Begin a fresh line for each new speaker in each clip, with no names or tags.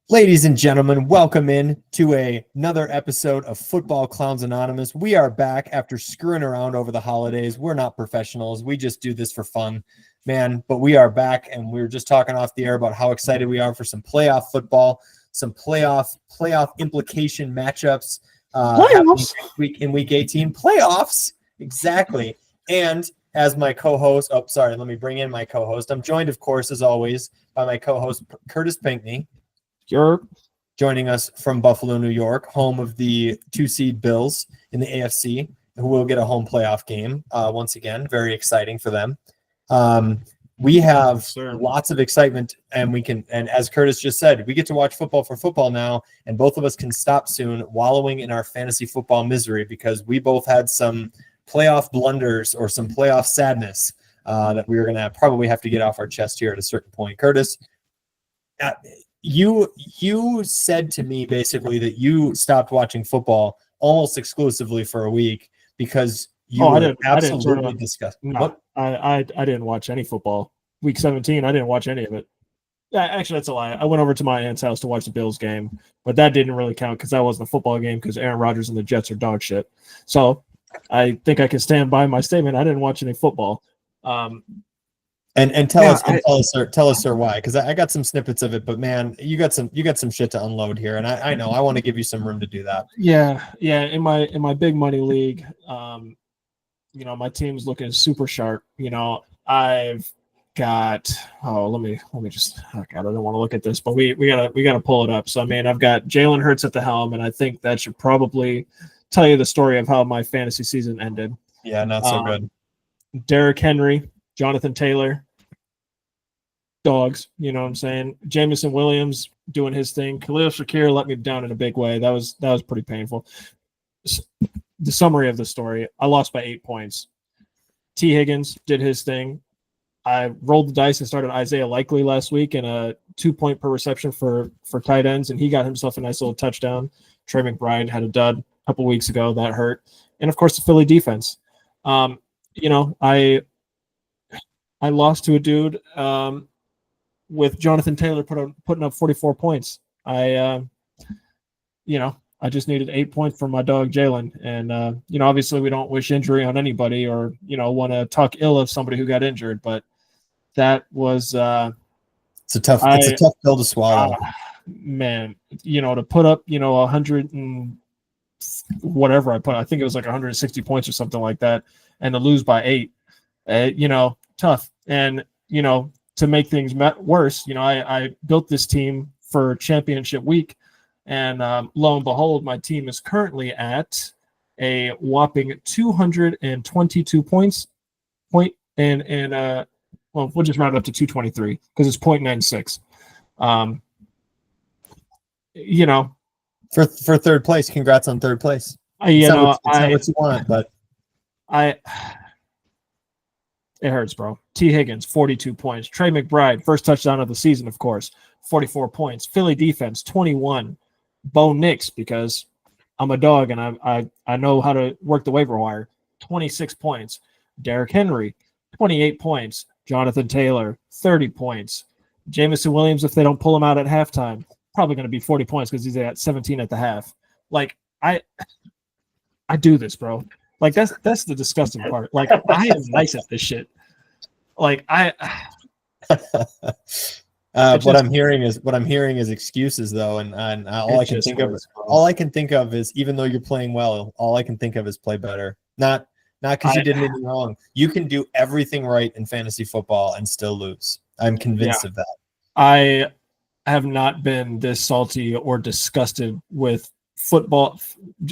Ladies and gentlemen, welcome in to another episode of Football Clowns Anonymous. We are back after screwing around over the holidays. We're not professionals. We just do this for fun, man. But we are back, and we were just talking off the air about how excited we are for some playoff football, some playoff implication matchups. Week in week 18. Playoffs, exactly. And as my co-host, let me bring in my co-host. I'm joined, of course, as always, by my co-host, Kurtis Pinkney.
You're
joining us from Buffalo, New York, home of the 2-seed Bills in the AFC, who will get a home playoff game once again. Very exciting for them. We have lots of excitement, and as Kurtis just said, we get to watch football for football now, and both of us can stop soon wallowing in our fantasy football misery because we both had some playoff blunders or some playoff sadness that we were going to probably have to get off our chest here at a certain point. Kurtis, you said to me basically that you stopped watching football almost exclusively for a week because you absolutely disgusted.
No, I didn't watch any football. Week 17, I didn't watch any of it. Actually, that's a lie. I went over to my aunt's house to watch the Bills game, but that didn't really count because that wasn't a football game because Aaron Rodgers and the Jets are dog shit. So I think I can stand by my statement. I didn't watch any football.
And tell us, sir, why? Because I got some snippets of it, but man, you got some shit to unload here, and I know I want to give you some room to do that.
Yeah. In my big money league, my team's looking super sharp. I've got let me just I don't want to look at this, but we gotta pull it up. So I mean, I've got Jalen Hurts at the helm, and I think that should probably tell you the story of how my fantasy season ended.
Yeah, not so good.
Derrick Henry, Jonathan Taylor, dogs, you know what I'm saying? Jameson Williams doing his thing. Khalil Shakir let me down in a big way. That was pretty painful. The summary of the story, I lost by 8 points. T. Higgins did his thing. I rolled the dice and started Isaiah Likely last week and a 2-point per reception for tight ends, and he got himself a nice little touchdown. Trey McBride had a dud a couple weeks ago. That hurt. And, of course, the Philly defense. I lost to a dude with Jonathan Taylor putting up 44 points. I just needed 8 points from my dog Jalen, and obviously we don't wish injury on anybody or want to talk ill of somebody who got injured, but that was
it's a tough pill to swallow.
Man, to put up 100 and whatever I think it was like 160 points or something like that, and to lose by 8, tough. And to make things worse, I built this team for championship week, and lo and behold, my team is currently at a whopping 222 points. We'll just round it up to 223 because it's 0.96.
For third place, congrats on third place.
It's
not what you want, but
it hurts, bro. T. Higgins, 42 points. Trey McBride, first touchdown of the season, of course, 44 points. Philly defense, 21. Bo Nix, because I'm a dog and I know how to work the waiver wire, 26 points. Derrick Henry, 28 points. Jonathan Taylor, 30 points. Jameson Williams, if they don't pull him out at halftime, probably going to be 40 points because he's at 17 at the half. Like, I do this, bro. Like, that's the disgusting part. Like, I am nice at this shit. Like,
what I'm hearing is excuses though, and all I can think of is even though you're playing well, all I can think of is play better. Not because you did anything wrong. You can do everything right in fantasy football and still lose. I'm convinced of that.
I have not been this salty or disgusted with football,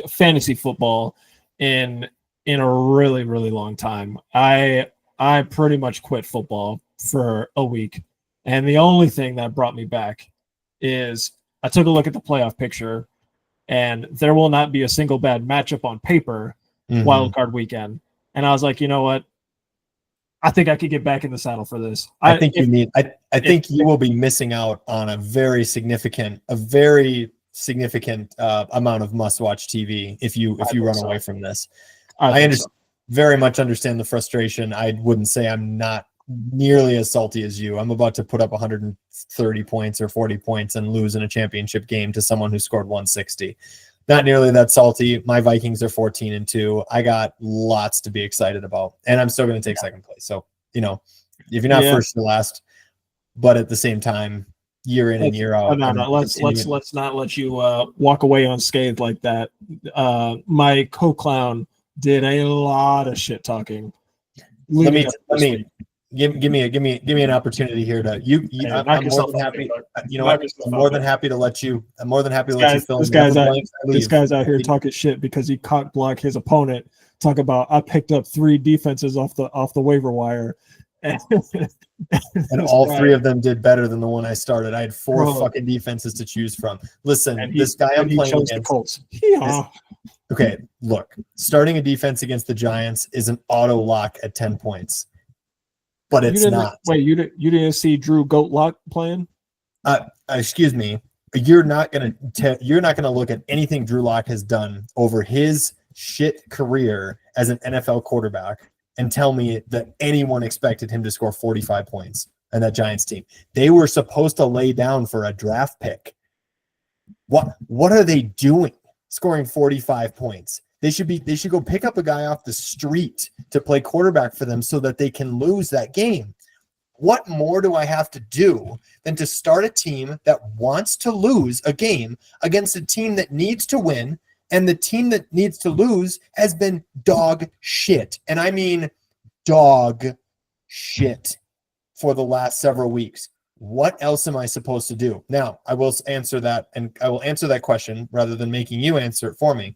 fantasy football, in a really, really long time. I pretty much quit football for a week. And the only thing that brought me back is I took a look at the playoff picture, and there will not be a single bad matchup on paper wild card weekend. And I was like, you know what? I think I could get back in the saddle for this.
I think you will be missing out on a very significant amount of must-watch TV if you run away from this. I very much understand the frustration. I wouldn't say I'm not nearly as salty as you. I'm about to put up 100 30 points or 40 points and lose in a championship game to someone who scored 160. Not nearly that salty. My Vikings are 14-2. I got lots to be excited about, and I'm still going to take second place. So, if you're not first, you're last. But at the same time, year in and year out.
No. Let's not let you walk away unscathed like that. My co-clown did a lot of shit talking.
Give me an opportunity here to I'm more than happy. I'm more than happy to let you. I'm more than happy to let you fill in.
This guy's out here talking shit because he cock blocked his opponent. Talk about I picked up 3 defenses off the waiver wire. And
all 3 of them did better than the one I started. I had 4 fucking defenses to choose from. Listen, this guy I'm playing against. The Colts. Okay, look, starting a defense against the Giants is an auto lock at 10 points, but it's not.
Wait, you didn't see Drew Goat Lock playing?
Excuse me. You're not gonna look at anything Drew Lock has done over his shit career as an NFL quarterback and tell me that anyone expected him to score 45 points and that Giants team. They were supposed to lay down for a draft pick. What are they doing scoring 45 points? They should go pick up a guy off the street to play quarterback for them so that they can lose that game. What more do I have to do than to start a team that wants to lose a game against a team that needs to win? And the team that needs to lose has been dog shit. And I mean dog shit for the last several weeks. What else am I supposed to do? Now, I will answer that, and I will answer that question rather than making you answer it for me.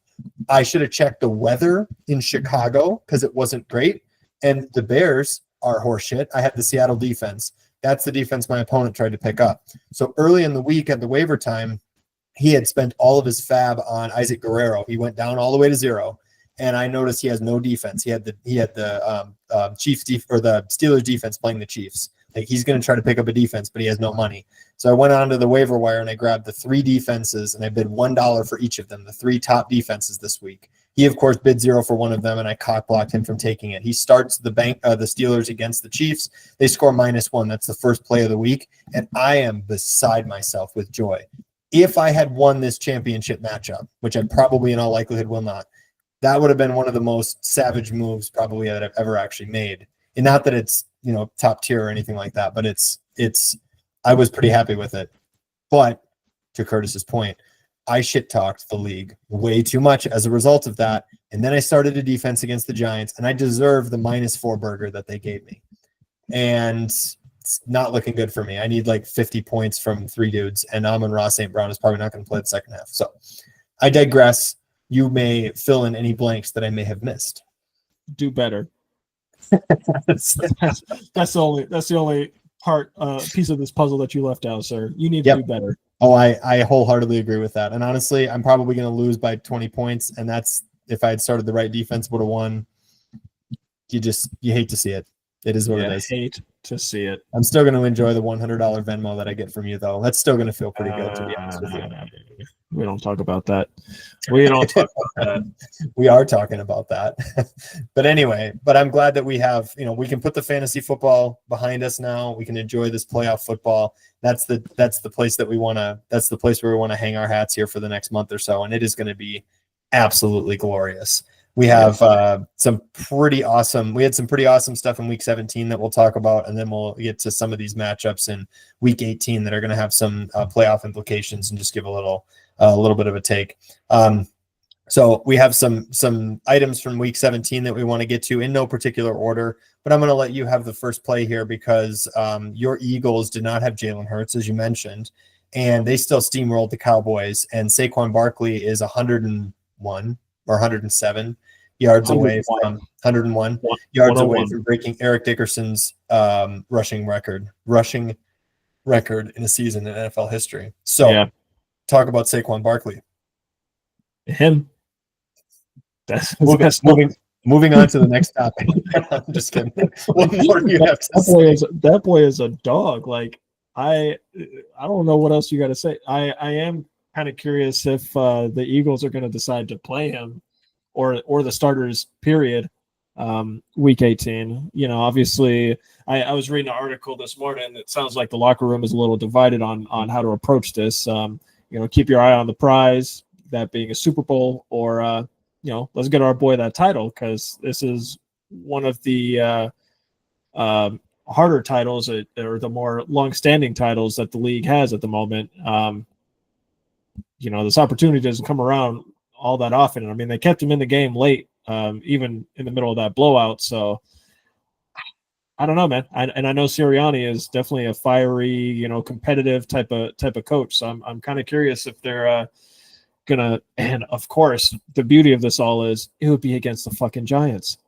I should have checked the weather in Chicago because it wasn't great. And the Bears are horseshit. I had the Seattle defense. That's the defense my opponent tried to pick up. So early in the week at the waiver time, he had spent all of his fab on Isaac Guerrero. He went down all the way to 0, and I noticed he has no defense. He had the Chiefs or the Steelers defense playing the Chiefs. Like he's going to try to pick up a defense, but he has no money. So I went onto the waiver wire and I grabbed the 3 defenses, and I bid $1 for each of them. The 3 top defenses this week. He of course bid 0 for one of them, and I cock blocked him from taking it. He starts the Steelers against the Chiefs. They score -1. That's the first play of the week, and I am beside myself with joy. If I had won this championship matchup, which I probably in all likelihood will not, that would have been one of the most savage moves probably that I've ever actually made. And not that it's, top tier or anything like that, but I was pretty happy with it. But to Kurtis's point, I shit talked the league way too much as a result of that. And then I started a defense against the Giants, and I deserve the -4 burger that they gave me. And it's not looking good for me. I need like 50 points from 3 dudes, and Amon-Ra St. Brown is probably not going to play the second half. So I digress. You may fill in any blanks that I may have missed.
Do better. That's the only piece of this puzzle that you left out, sir. You need to do better.
Oh, I wholeheartedly agree with that. And honestly, I'm probably going to lose by 20 points. And that's, if I had started the right defense, would have won. You hate to see it. It is what it is.
I hate to see it.
I'm still going to enjoy the $100 Venmo that I get from you, though. That's still going to feel pretty good, to be honest with you.
We don't talk about that. We don't talk about that.
We are talking about that. But anyway, I'm glad that we have, we can put the fantasy football behind us now. We can enjoy this playoff football. That's the place that we want to, that's the place where we want to hang our hats here for the next month or so. And it is going to be absolutely glorious. We have some pretty awesome stuff in week 17 that we'll talk about, and then we'll get to some of these matchups in week 18 that are going to have some playoff implications, and just give a little bit of a take. So we have some items from week 17 that we want to get to in no particular order, but I'm going to let you have the first play here because your Eagles did not have Jalen Hurts, as you mentioned, and they still steamrolled the Cowboys, and Saquon Barkley is 101 or 107 yards away from 101 yards away from breaking Eric Dickerson's rushing record in a season in NFL history. So talk about Saquon Barkley.
Him. That's
moving on to the next topic. I'm just kidding. What more do you have to say?
That boy is a dog. Like I don't know what else you got to say. I am kind of curious if the Eagles are going to decide to play him or the starters, period, week 18. Obviously, I was reading an article this morning. It sounds like the locker room is a little divided on how to approach this. Keep your eye on the prize, that being a Super Bowl, or let's get our boy that title, because this is one of the harder titles, or the more long-standing titles that the league has at the moment. This opportunity doesn't come around all that often. I mean, they kept him in the game late, even in the middle of that blowout. So I don't know, man. I know Sirianni is definitely a fiery, competitive type of coach. So I'm kind of curious if they're gonna. And of course, the beauty of this all is it would be against the fucking Giants.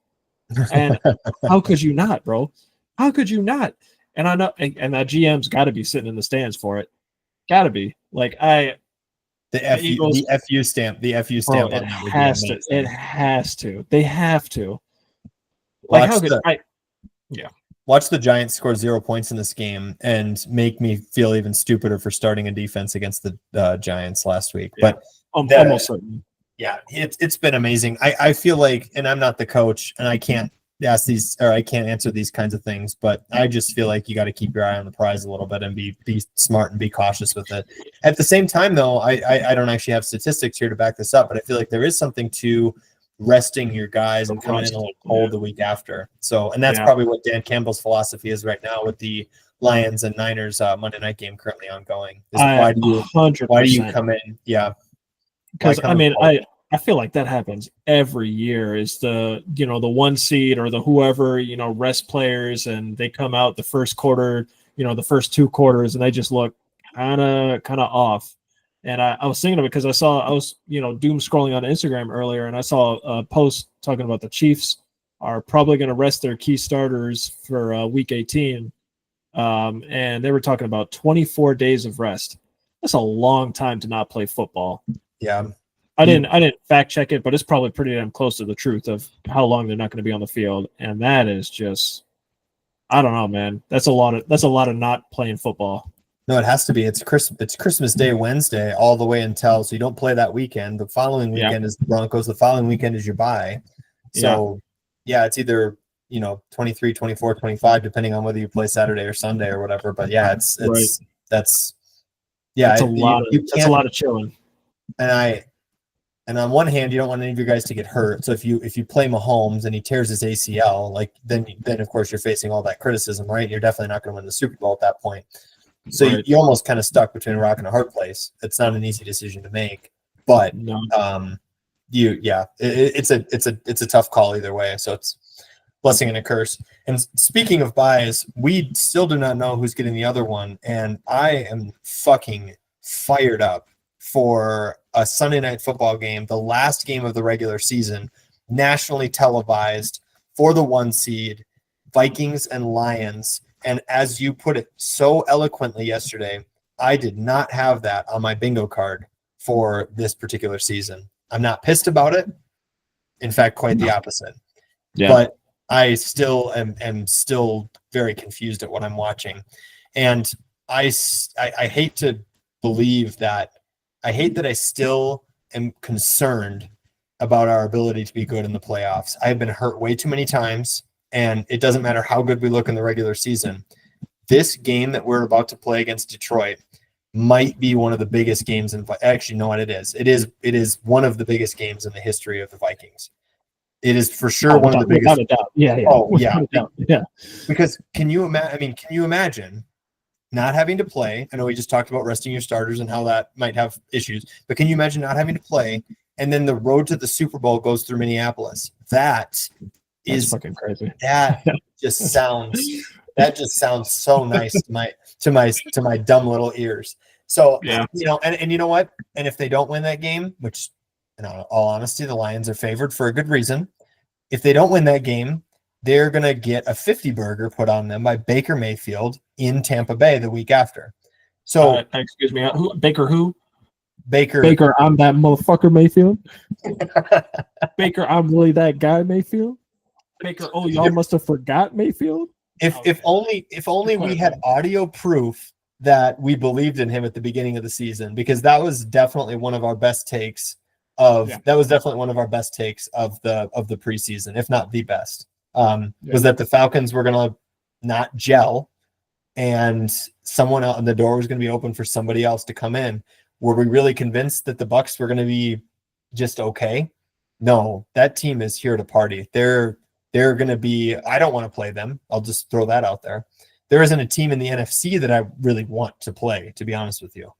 And how could you not, bro? How could you not? And I know, and that GM's got to be sitting in the stands for it. Got to be. Like
the FU stamp. The FU stamp.
Bro, it has to. It has to. They have to. Like
Watch the Giants score 0 points in this game and make me feel even stupider for starting a defense against the Giants last week.
Yeah.
But
almost certain.
Yeah, it's been amazing. I feel like, and I'm not the coach, and I can't answer these kinds of things, but I just feel like you got to keep your eye on the prize a little bit and be smart and be cautious with it. At the same time, though, I don't actually have statistics here to back this up, but I feel like there is something to resting your guys and coming in a little cold the week after. So, and that's probably what Dan Campbell's philosophy is right now with the Lions and Niners Monday night game currently ongoing. Why do you come in? Yeah.
Because I feel like that happens every year. Is the the 1 seed or the whoever rest players, and they come out the first quarter, the first 2 quarters, and they just look kind of off. And I was thinking of it because I was doom scrolling on Instagram earlier, and I saw a post talking about the Chiefs are probably going to rest their key starters for week 18, and they were talking about 24 days of rest. That's a long time to not play football.
Yeah.
I didn't fact check it, but it's probably pretty damn close to the truth of how long they're not going to be on the field. And that is just, I don't know, man. That's a lot of not playing football.
No, it has to be. It's Christmas Day Wednesday all the way until, so you don't play that weekend. The following weekend is the Broncos. The following weekend is your bye. So it's either 23, 24, 25, depending on whether you play Saturday or Sunday or whatever. But yeah, that's a
lot of chilling.
And on one hand, you don't want any of your guys to get hurt. So if you play Mahomes and he tears his ACL, like then of course you're facing all that criticism, right? You're definitely not going to win the Super Bowl at that point. So you're almost kind of stuck between a rock and a hard place. It's not an easy decision to make, but it's a tough call either way. So it's blessing and a curse. And speaking of buys, we still do not know who's getting the other one, and I am fucking fired up for a Sunday night football game, the last game of the regular season, nationally televised for the 1 seed, Vikings and Lions. And as you put it so eloquently yesterday, I did not have that on my bingo card for this particular season. I'm not pissed about it. In fact, quite the opposite. Yeah. But I still am still very confused at what I'm watching. And I hate to believe that. I hate that I still am concerned about our ability to be good in the playoffs. I've been hurt way too many times, and it doesn't matter how good we look in the regular season. This game that we're about to play against Detroit might be one of the biggest games actually, no, what it is. It is one of the biggest games in the history of the Vikings. It is for sure one of the biggest.
Without a doubt. Yeah.
Oh, yeah. Yeah. Because can you imagine not having to play? I know we just talked about resting your starters and how that might have issues, but can you imagine not having to play and then the road to the Super Bowl goes through Minneapolis? That's
fucking crazy.
That just sounds so nice to my dumb little ears. So and you know what? And if they don't win that game, which in all honesty, the Lions are favored for a good reason. If they don't win that game, they're going to get a 50 burger put on them by Baker Mayfield in Tampa Bay the week after. So,
excuse me, Baker who?
Baker,
I'm that motherfucker Mayfield. Baker, I'm really that guy Mayfield. Baker, y'all must have forgot Mayfield.
If only we had audio proof that we believed in him at the beginning of the season, because that was definitely one of our best takes that was definitely one of our best takes of the preseason, if not the best. Was that the Falcons were gonna not gel, and someone out in the door was going to be open for somebody else to come in. Were we really convinced that the Bucs were going to be just okay? No, that team is here to party. They're going to be, I don't want to play them. I'll just throw that out there. There isn't a team in the NFC that I really want to play, to be honest with you.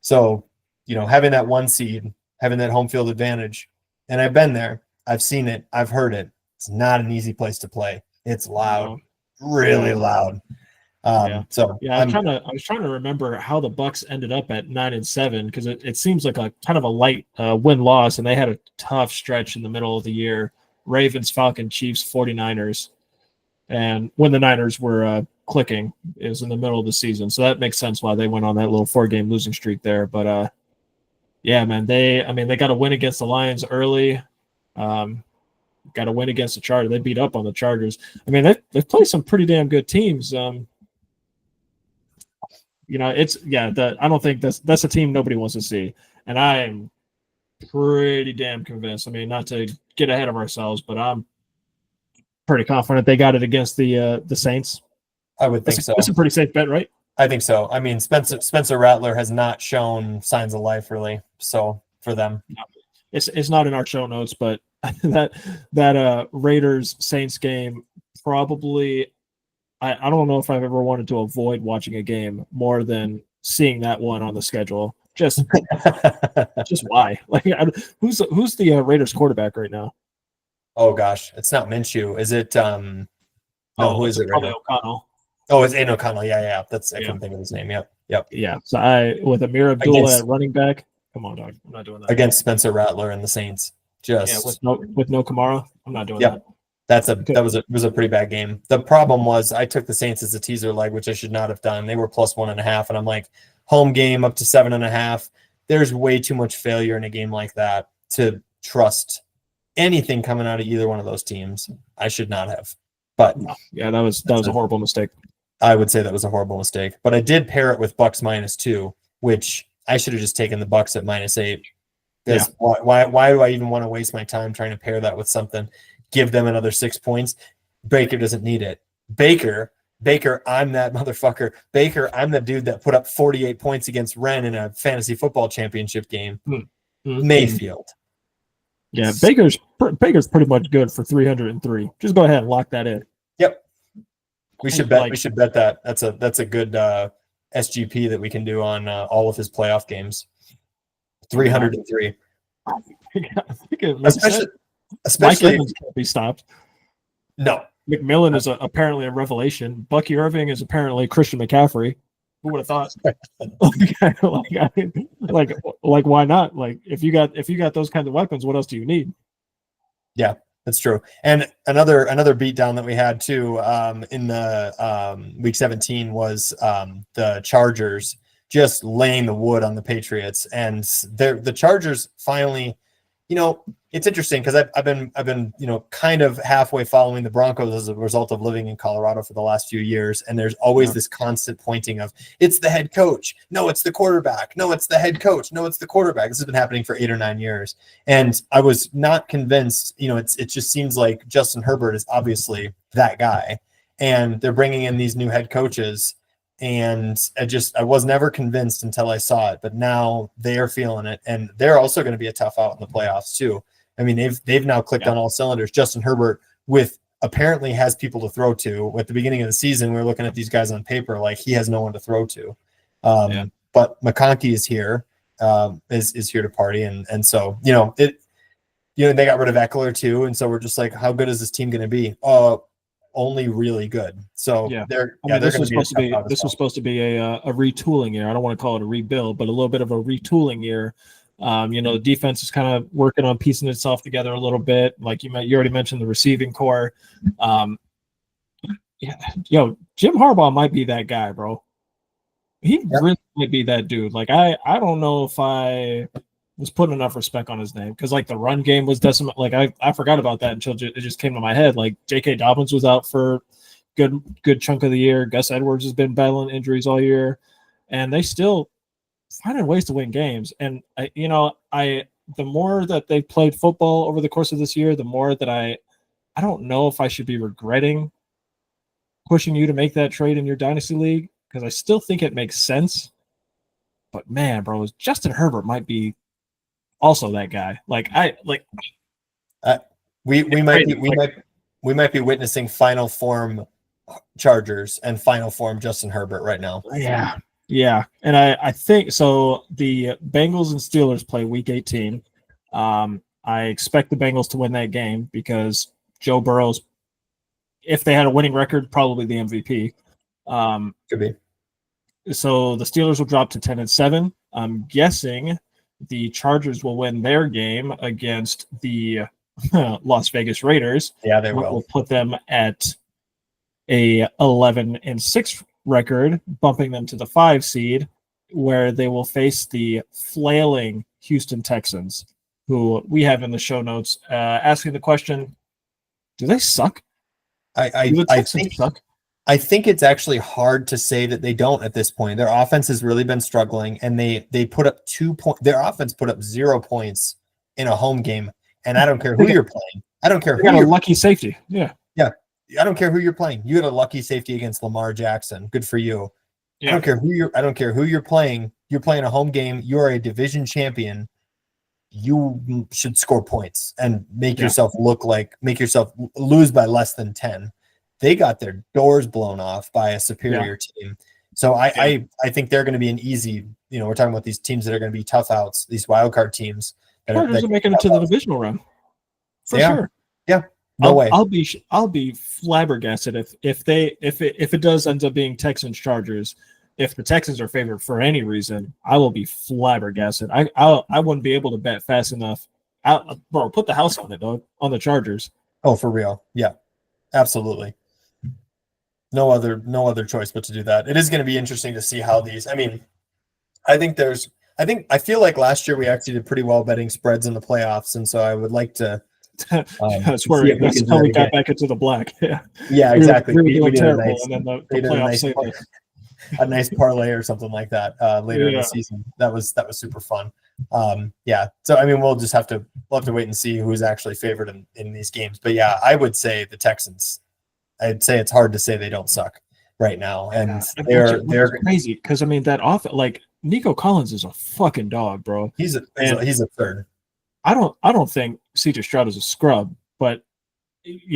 So, having that 1 seed, having that home field advantage, and I've been there, I've seen it, I've heard it. It's not an easy place to play. It's loud, really loud.
I was trying to remember how the Bucs ended up at 9-7, because it seems like a kind of a light win-loss, and they had a tough stretch in the middle of the year. Ravens, Falcons, Chiefs, 49ers, and when the Niners were clicking, it was in the middle of the season, so that makes sense why they went on that little 4-game losing streak there. But yeah, man, they got a win against the Lions early. Got a win against the Chargers. They beat up on the Chargers. I mean, they've played some pretty damn good teams. I don't think that's a team nobody wants to see, and I am pretty damn convinced. I mean, not to get ahead of ourselves, but I'm pretty confident they got it against the Saints.
I would think so.
That's a pretty safe bet, right?
I think so. I mean, Spencer Rattler has not shown signs of life really. So for them,
it's not in our show notes, but that Raiders Saints game probably. I don't know if I've ever wanted to avoid watching a game more than seeing that one on the schedule. Just why? Like, who's the Raiders quarterback right now?
Oh gosh, it's not Minshew. Is it? No, who is it?
Probably right O'Connell.
Oh, it's Aiden O'Connell. Yeah. I couldn't think of his name. Yep.
Yeah. So with Amir Abdullah at running back. Come on, dog. I'm not doing that
against Spencer Rattler and the Saints.
With no Kamara, I'm not doing that.
That was a pretty bad game. The problem was I took the Saints as a teaser leg, which I should not have done. They were plus 1.5, and I'm like, home game up to 7.5. There's way too much failure in a game like that to trust anything coming out of either one of those teams. I should not have. But
yeah, that was a horrible mistake.
I would say that was a horrible mistake. But I did pair it with Bucks -2, which I should have just taken the Bucks at -8. Because why do I even want to waste my time trying to pair that with something? Give them another 6 points. Baker doesn't need it. Baker, I'm that motherfucker. Baker, I'm the dude that put up 48 points against Wren in a fantasy football championship game.
Mm-hmm.
Mayfield.
Yeah, Baker's pretty much good for 303. Just go ahead and lock that in.
Yep. We should bet that. That's a good SGP that we can do on all of his playoff games. 303. Especially
Mike Evans can't be stopped.
No.
McMillan is apparently a revelation. Bucky Irving is apparently Christian McCaffrey. Who would have thought? like, why not? Like, if you got those kinds of weapons, what else do you need?
Yeah, that's true. And another beatdown that we had too in the week 17 was the Chargers just laying the wood on the Patriots, and the Chargers finally. It's interesting because I've been kind of halfway following the Broncos as a result of living in Colorado for the last few years, and there's always this constant pointing of it's the head coach, no, it's the quarterback, no, it's the head coach, no, it's the quarterback. This has been happening for 8 or 9 years, and I was not convinced. It just seems like Justin Herbert is obviously that guy, and they're bringing in these new head coaches. And I was never convinced until I saw it, but now they are feeling it, and they're also going to be a tough out in the playoffs too. I mean, they've now clicked on all cylinders. Justin Herbert apparently has people to throw to. At the beginning of the season, we were looking at these guys on paper like he has no one to throw to. But McConkey is here, is here to party, and so they got rid of Eckler too, and so we're just like, how good is this team going to be? Only really good. So
this was supposed to be a retooling year. I don't want to call it a rebuild, but a little bit of a retooling year. The defense is kind of working on piecing itself together a little bit. Like you already mentioned the receiving core. Jim Harbaugh might be that guy, bro. He really might be that dude. Like I don't know if I was putting enough respect on his name because like the run game was decimate. Like I forgot about that until it just came to my head. Like J.K. Dobbins was out for good chunk of the year. Gus Edwards has been battling injuries all year, and they still finding ways to win games. And the the more that they've played football over the course of this year, the more that I don't know if I should be regretting pushing you to make that trade in your dynasty league, because I still think it makes sense. But man, bro, Justin Herbert might be also that guy.
We might be witnessing final form Chargers and final form Justin Herbert right now.
Yeah. And I think so. The Bengals and Steelers play week 18. I expect the Bengals to win that game because Joe Burrow's, if they had a winning record, probably the MVP.
Could be.
So the Steelers will drop to 10-7. I'm guessing the Chargers will win their game against the Las Vegas Raiders.
Yeah, they will.
We'll put them at a 11-6 record, bumping them to the 5 seed, where they will face the flailing Houston Texans, who we have in the show notes, asking the question, do they suck?
I think it's actually hard to say that they don't at this point. Their offense has really been struggling, and they put up 2 points. Their offense put up 0 points in a home game, and I don't care who you're playing. I don't care who
you're lucky safety. Yeah.
I don't care who you're playing. You had a lucky safety against Lamar Jackson. Good for you. Yeah. I don't care who you're playing. You're playing a home game. You are a division champion. You should score points and make yourself lose by less than 10. They got their doors blown off by a superior team. So I think they're going to be an easy, we're talking about these teams that are going to be tough outs, these wild card teams.
Chargers are making it to the divisional round. For sure.
Yeah. No way.
I'll be flabbergasted if it does end up being Texans Chargers. If the Texans are favored for any reason, I will be flabbergasted. I wouldn't be able to bet fast enough. Bro, put the house on it, dog, on the Chargers.
Oh, for real? Yeah, absolutely. No other choice but to do that. It is going to be interesting to see how these. I mean, I feel like last year we actually did pretty well betting spreads in the playoffs, and so I would like to.
That's how we got back into the black.
Yeah, exactly.
We were terrible, and then the playoffs
a nice parlay or something like that later in the season. That was super fun. So I mean, we'll have to wait and see who's actually favored in these games. But yeah, I would say the Texans. I'd say it's hard to say they don't suck right now, and they're
crazy because I mean that Nico Collins is a fucking dog, bro.
He's a third.
I don't think CJ Stroud is a scrub, but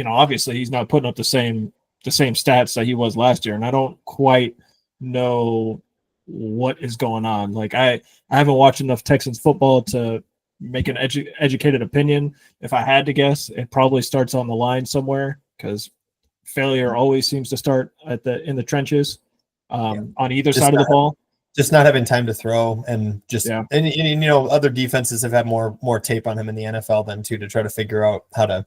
obviously he's not putting up the same stats that he was last year, and I don't quite know what is going on. Like I haven't watched enough Texans football to make an educated opinion. If I had to guess, it probably starts on the line somewhere because failure always seems to start in the trenches on either side of the ball.
Just not having time to throw and other defenses have had more tape on him in the NFL than to try to figure out how to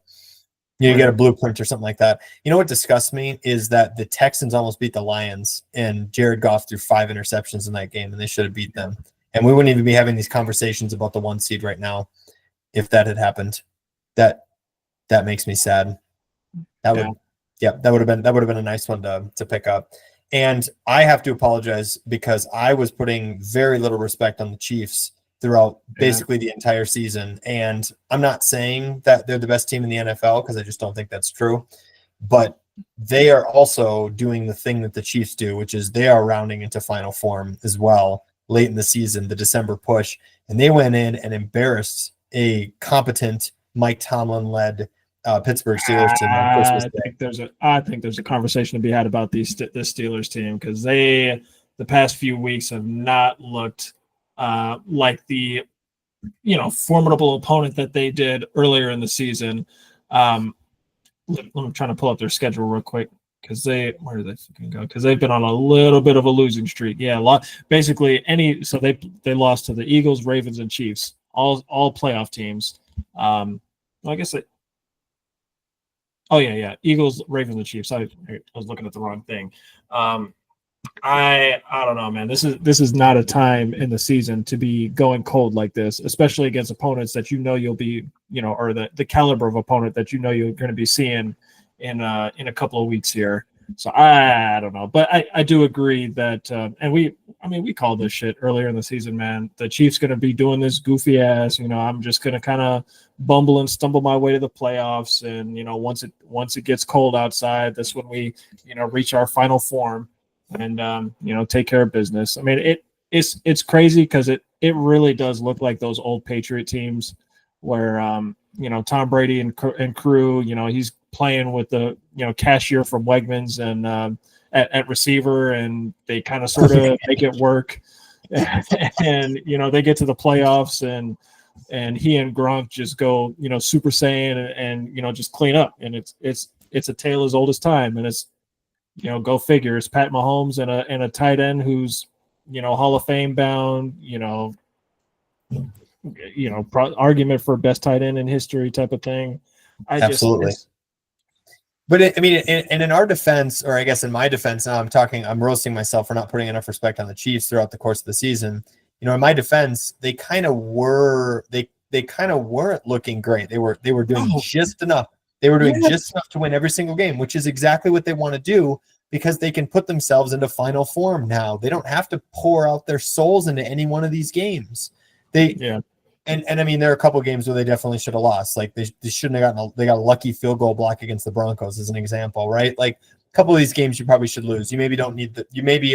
get a blueprint or something like that. You know what disgusts me is that the Texans almost beat the Lions and Jared Goff threw 5 interceptions in that game and they should have beat them. And we wouldn't even be having these conversations about the 1 seed right now if that had happened. That makes me sad. That would have been a nice one to pick up. And I have to apologize because I was putting very little respect on the Chiefs throughout basically the entire season. And I'm not saying that they're the best team in the NFL because I just don't think that's true. But they are also doing the thing that the Chiefs do, which is they are rounding into final form as well late in the season, the December push. And they went in and embarrassed a competent Mike Tomlin-led Pittsburgh Steelers team on Christmas Day.
I think there's a conversation to be had about this Steelers team because the past few weeks have not looked like the formidable opponent that they did earlier in the season. I'm trying to pull up their schedule real quick because where do they fucking go? Because they've been on a little bit of a losing streak. Yeah, basically they lost to the Eagles, Ravens, and Chiefs, all playoff teams. I guess it. Oh yeah, Eagles, Ravens, and Chiefs. I was looking at the wrong thing. I don't know, man. This is not a time in the season to be going cold like this, especially against opponents that you'll be, or the caliber of opponent that you're going to be seeing in a couple of weeks here. So I don't know, but I do agree that, and we called this shit earlier in the season, man. The Chiefs going to be doing this goofy ass, I'm just going to kind of bumble and stumble my way to the playoffs. And, once it gets cold outside, that's when we, reach our final form and, take care of business. I mean, it's crazy because it really does look like those old Patriot teams where, Tom Brady and crew, he's playing with the cashier from Wegmans and at receiver, and they kind of sort of make it work. And they get to the playoffs, and he and Gronk just go Super Saiyan and just clean up, and it's a tale as old as time, and it's go figure. It's Pat Mahomes and a tight end who's Hall of Fame bound, argument for best tight end in history type of thing.
Absolutely. But in our defense, or I guess in my defense, now I'm roasting myself for not putting enough respect on the Chiefs throughout the course of the season. In my defense, they kind of weren't looking great. They were doing just enough. They were doing just enough to win every single game, which is exactly what they want to do because they can put themselves into final form now. They don't have to pour out their souls into any one of these games. And I mean, there are a couple of games where they definitely should have lost. Like they shouldn't have gotten they got a lucky field goal block against the Broncos as an example, right? Like a couple of these games you probably should lose. You maybe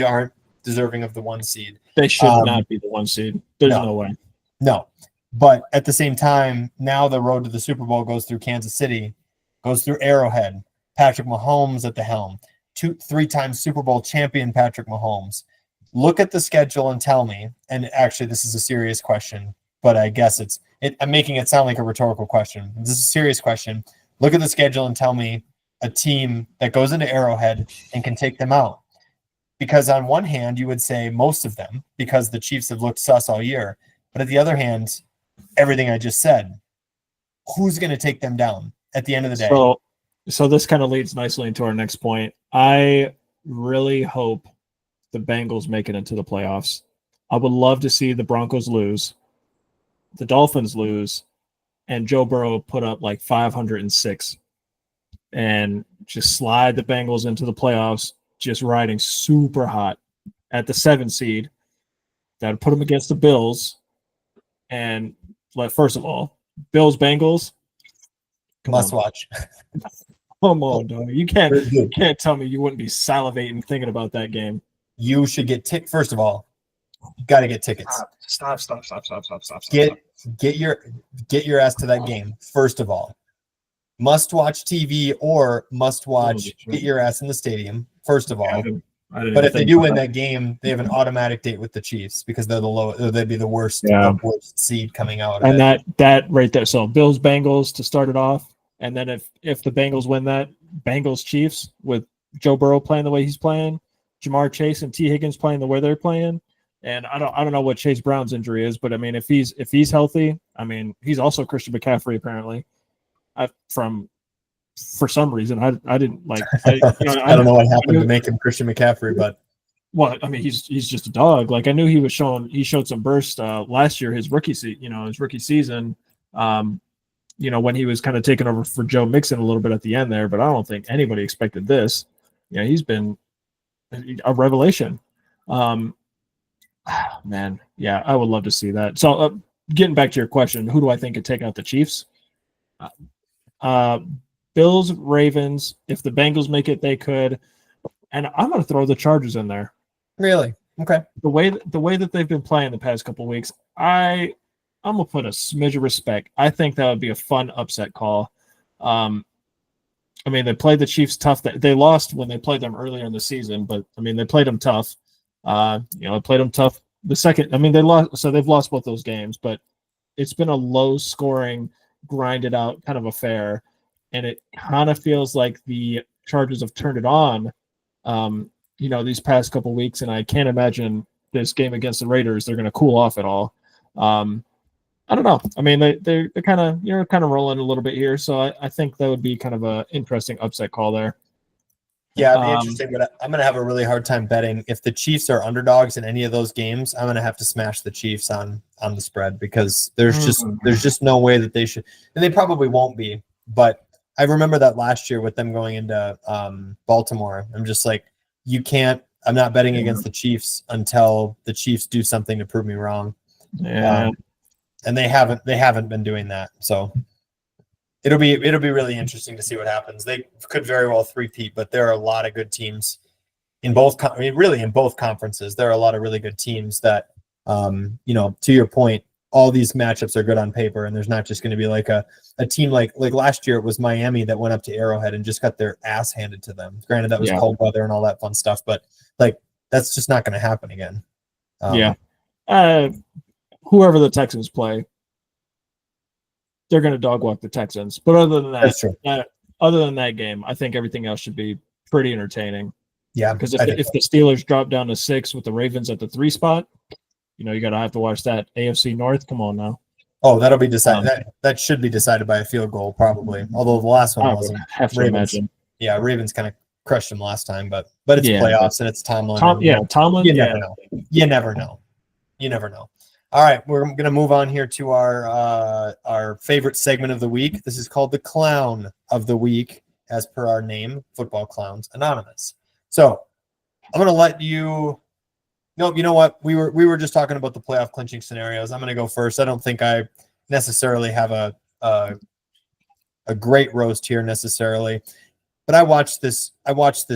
aren't deserving of the 1 seed.
They should not be the 1 seed. There's no way.
No. But at the same time, now the road to the Super Bowl goes through Kansas City, goes through Arrowhead, Patrick Mahomes at the helm, 3-time Super Bowl champion Patrick Mahomes. Look at the schedule and tell me, and actually this is a serious question, but I guess I'm making it sound like a rhetorical question. This is a serious question. Look at the schedule and tell me a team that goes into Arrowhead and can take them out. Because on one hand, you would say most of them, because the Chiefs have looked sus all year. But at the other hand, everything I just said, who's going to take them down at the end of the day?
So this kind of leads nicely into our next point. I really hope the Bengals make it into the playoffs. I would love to see the Broncos lose, the Dolphins lose, and Joe Burrow put up like 506 and just slide the Bengals into the playoffs, just riding super hot at the 7 seed. That would put them against the Bills. And first of all, Bills Bengals
must watch.
Come on, dog. You can't tell me you wouldn't be salivating thinking about that game.
You should get First of all, you got to get tickets.
Stop.
Get your ass to that game. First of all, must watch TV or must watch. Get your ass in the stadium. First of all, but if they do win that game, they have an automatic date with the Chiefs because they're they'd be the worst seed coming out.
And that right there. So Bills Bengals to start it off, and then if the Bengals win that, Bengals Chiefs with Joe Burrow playing the way he's playing, Jamar Chase and T Higgins playing the way they're playing. And I don't know what Chase Brown's injury is, but I mean, if he's healthy, I mean, he's also Christian McCaffrey apparently. For some reason, I didn't like. I
don't know what happened to make him Christian McCaffrey, but
well, I mean, he's just a dog. Like I knew he showed some burst last year, his rookie season. When he was kind of taking over for Joe Mixon a little bit at the end there, but I don't think anybody expected this. He's been a revelation. Man, yeah, I would love to see that. So, getting back to your question, who do I think could take out the Chiefs? Bills, Ravens. If the Bengals make it, they could. And I'm going to throw the Chargers in there.
Really? Okay.
The way that they've been playing the past couple of weeks, I'm going to put a smidge of respect. I think that would be a fun upset call. I mean, they played the Chiefs tough. They lost when they played them earlier in the season, but I mean, they played them tough. They played them tough. The second, I mean, they lost, so they've lost both those games, but it's been a low-scoring, grinded out kind of affair, and it kind of feels like the Chargers have turned it on, these past couple of weeks, and I can't imagine this game against the Raiders they're going to cool off at all. I don't know. I mean, they're kind of rolling a little bit here, so I think that would be kind of a interesting upset call there.
Yeah, it'd be interesting, but I'm going to have a really hard time betting. If the Chiefs are underdogs in any of those games, I'm going to have to smash the Chiefs on the spread because there's just no way that they should, and they probably won't be. But I remember that last year with them going into Baltimore. I'm just like, I'm not betting against the Chiefs until the Chiefs do something to prove me wrong.
Yeah.
And they haven't been doing that. So it'll be really interesting to see what happens. They could very well three-peat, but there are a lot of good teams in both. Really in both conferences, there are a lot of really good teams that, to your point, all these matchups are good on paper, and there's not just going to be like a team like last year. It was Miami that went up to Arrowhead and just got their ass handed to them. Granted, that was cold weather and all that fun stuff, but like that's just not going to happen again.
Whoever the Texans play, they're going to dog walk the Texans. But other than that game, I think everything else should be pretty entertaining.
Yeah,
because if the Steelers drop down to 6 with the Ravens at the 3 spot, you got to have to watch that AFC North. Come on now.
Oh, that'll be decided. That should be decided by a field goal, probably. Although the last one wasn't.
Have to imagine.
Yeah, Ravens kind of crushed them last time, but it's playoffs and it's Tomlin.
Tomlin.
You never know. You never know. All right, we're going to move on here to our favorite segment of the week. This is called the Clown of the Week, as per our name, Football Clowns Anonymous. So I'm going to let you. Nope, you know what? We were just talking about the playoff clinching scenarios. I'm going to go first. I don't think I necessarily have a great roast here necessarily, but I watched this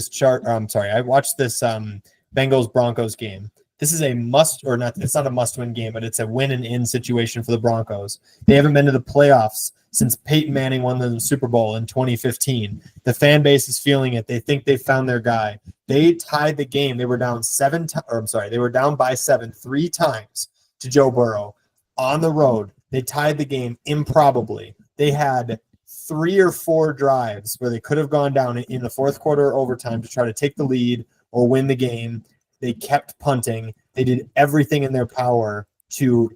chart. I watched this Bengals Broncos game. This is a must or not. It's not a must-win game, but it's a win and in situation for the Broncos. They haven't been to the playoffs since Peyton Manning won the Super Bowl in 2015. The fan base is feeling it. They think they found their guy. They tied the game. They were down they were down by 7 3 times to Joe Burrow on the road. They tied the game improbably. They had 3 or 4 drives where they could have gone down in the fourth quarter or overtime to try to take the lead or win the game. They kept punting. They did everything in their power to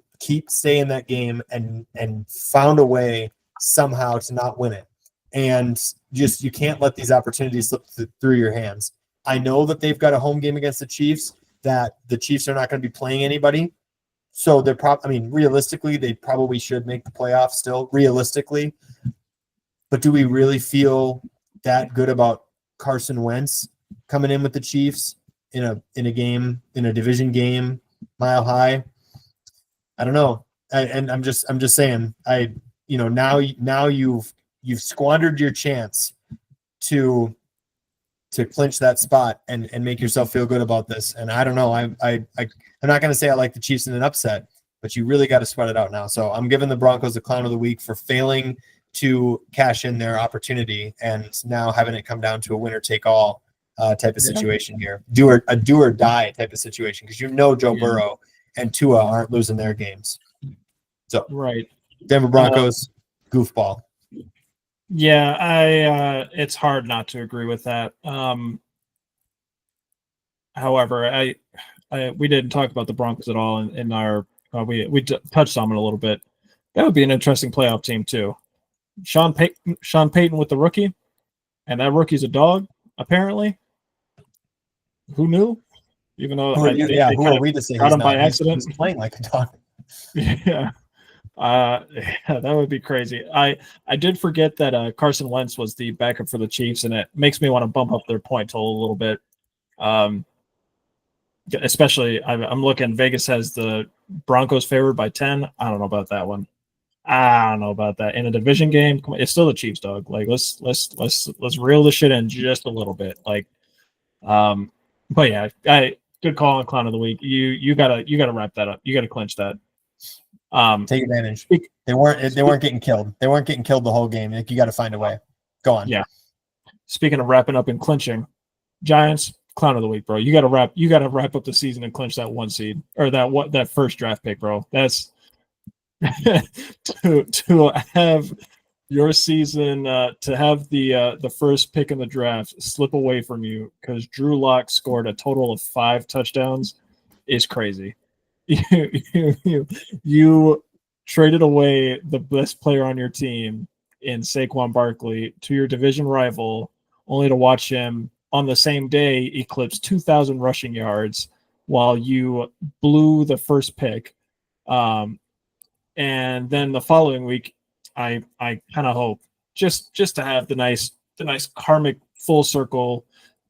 stay in that game and found a way somehow to not win it. And just you can't let these opportunities slip through your hands. I know that they've got a home game against the Chiefs, that the Chiefs are not going to be playing anybody. So realistically, they probably should make the playoffs still, realistically. But do we really feel that good about Carson Wentz coming in with the Chiefs in a game, in a division game, Mile High? I don't know. I'm just saying, now you've squandered your chance to clinch that spot and make yourself feel good about this. And I don't know. I'm not going to say I like the Chiefs in an upset, but you really got to sweat it out now. So I'm giving the Broncos the Clown of the Week for failing to cash in their opportunity and now having it come down to a winner take all type of situation here. Do or die type of situation, because Joe Burrow and Tua aren't losing their games. So
right,
Denver Broncos goofball.
Yeah, it's hard not to agree with that. However, we didn't talk about the Broncos at all in our we touched on it a little bit. That would be an interesting playoff team too. Sean Payton with the rookie, and that rookie's a dog apparently. Who knew? Even though
who are we to say
got him by accident?
He's playing like a dog.
Yeah. That would be crazy. I did forget that Carson Wentz was the backup for the Chiefs, and it makes me want to bump up their point total a little bit. Especially, I'm looking. Vegas has the Broncos favored by 10. I don't know about that one. I don't know about that in a division game. It's still the Chiefs, dog. Like let's reel this shit in just a little bit. Like, but yeah, good call on Clown of the Week. You gotta wrap that up. You gotta clinch that.
Take advantage. They weren't getting killed. They weren't getting killed the whole game. Like, you got to find a way. Go on.
Yeah. Speaking of wrapping up and clinching, Giants Clown of the Week, bro. You got to wrap up the season and clinch that 1 seed or that first draft pick, bro. That's to have your season to have the first pick in the draft slip away from you because Drew Lock scored a total of 5 touchdowns is crazy. You traded away the best player on your team in Saquon Barkley to your division rival, only to watch him on the same day eclipse 2,000 rushing yards while you blew the first pick. And then the following week, I kind of hope just to have the nice karmic full circle,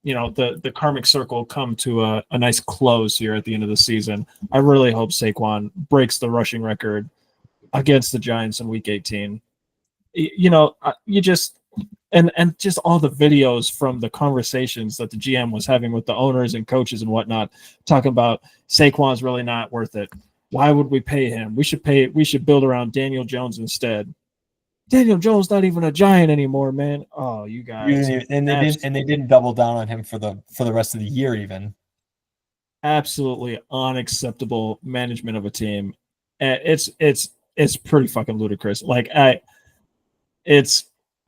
the karmic circle come to a nice close here at the end of the season. I really hope Saquon breaks the rushing record against the Giants in Week 18. You just and just all the videos from the conversations that the GM was having with the owners and coaches and whatnot, talking about Saquon's really not worth it. Why would we pay him? We should build around Daniel Jones instead. Daniel Jones not even a Giant anymore, man. Oh, you guys.
And they didn't double down on him for the rest of the year even.
Absolutely unacceptable management of a team. It's pretty fucking ludicrous. Like I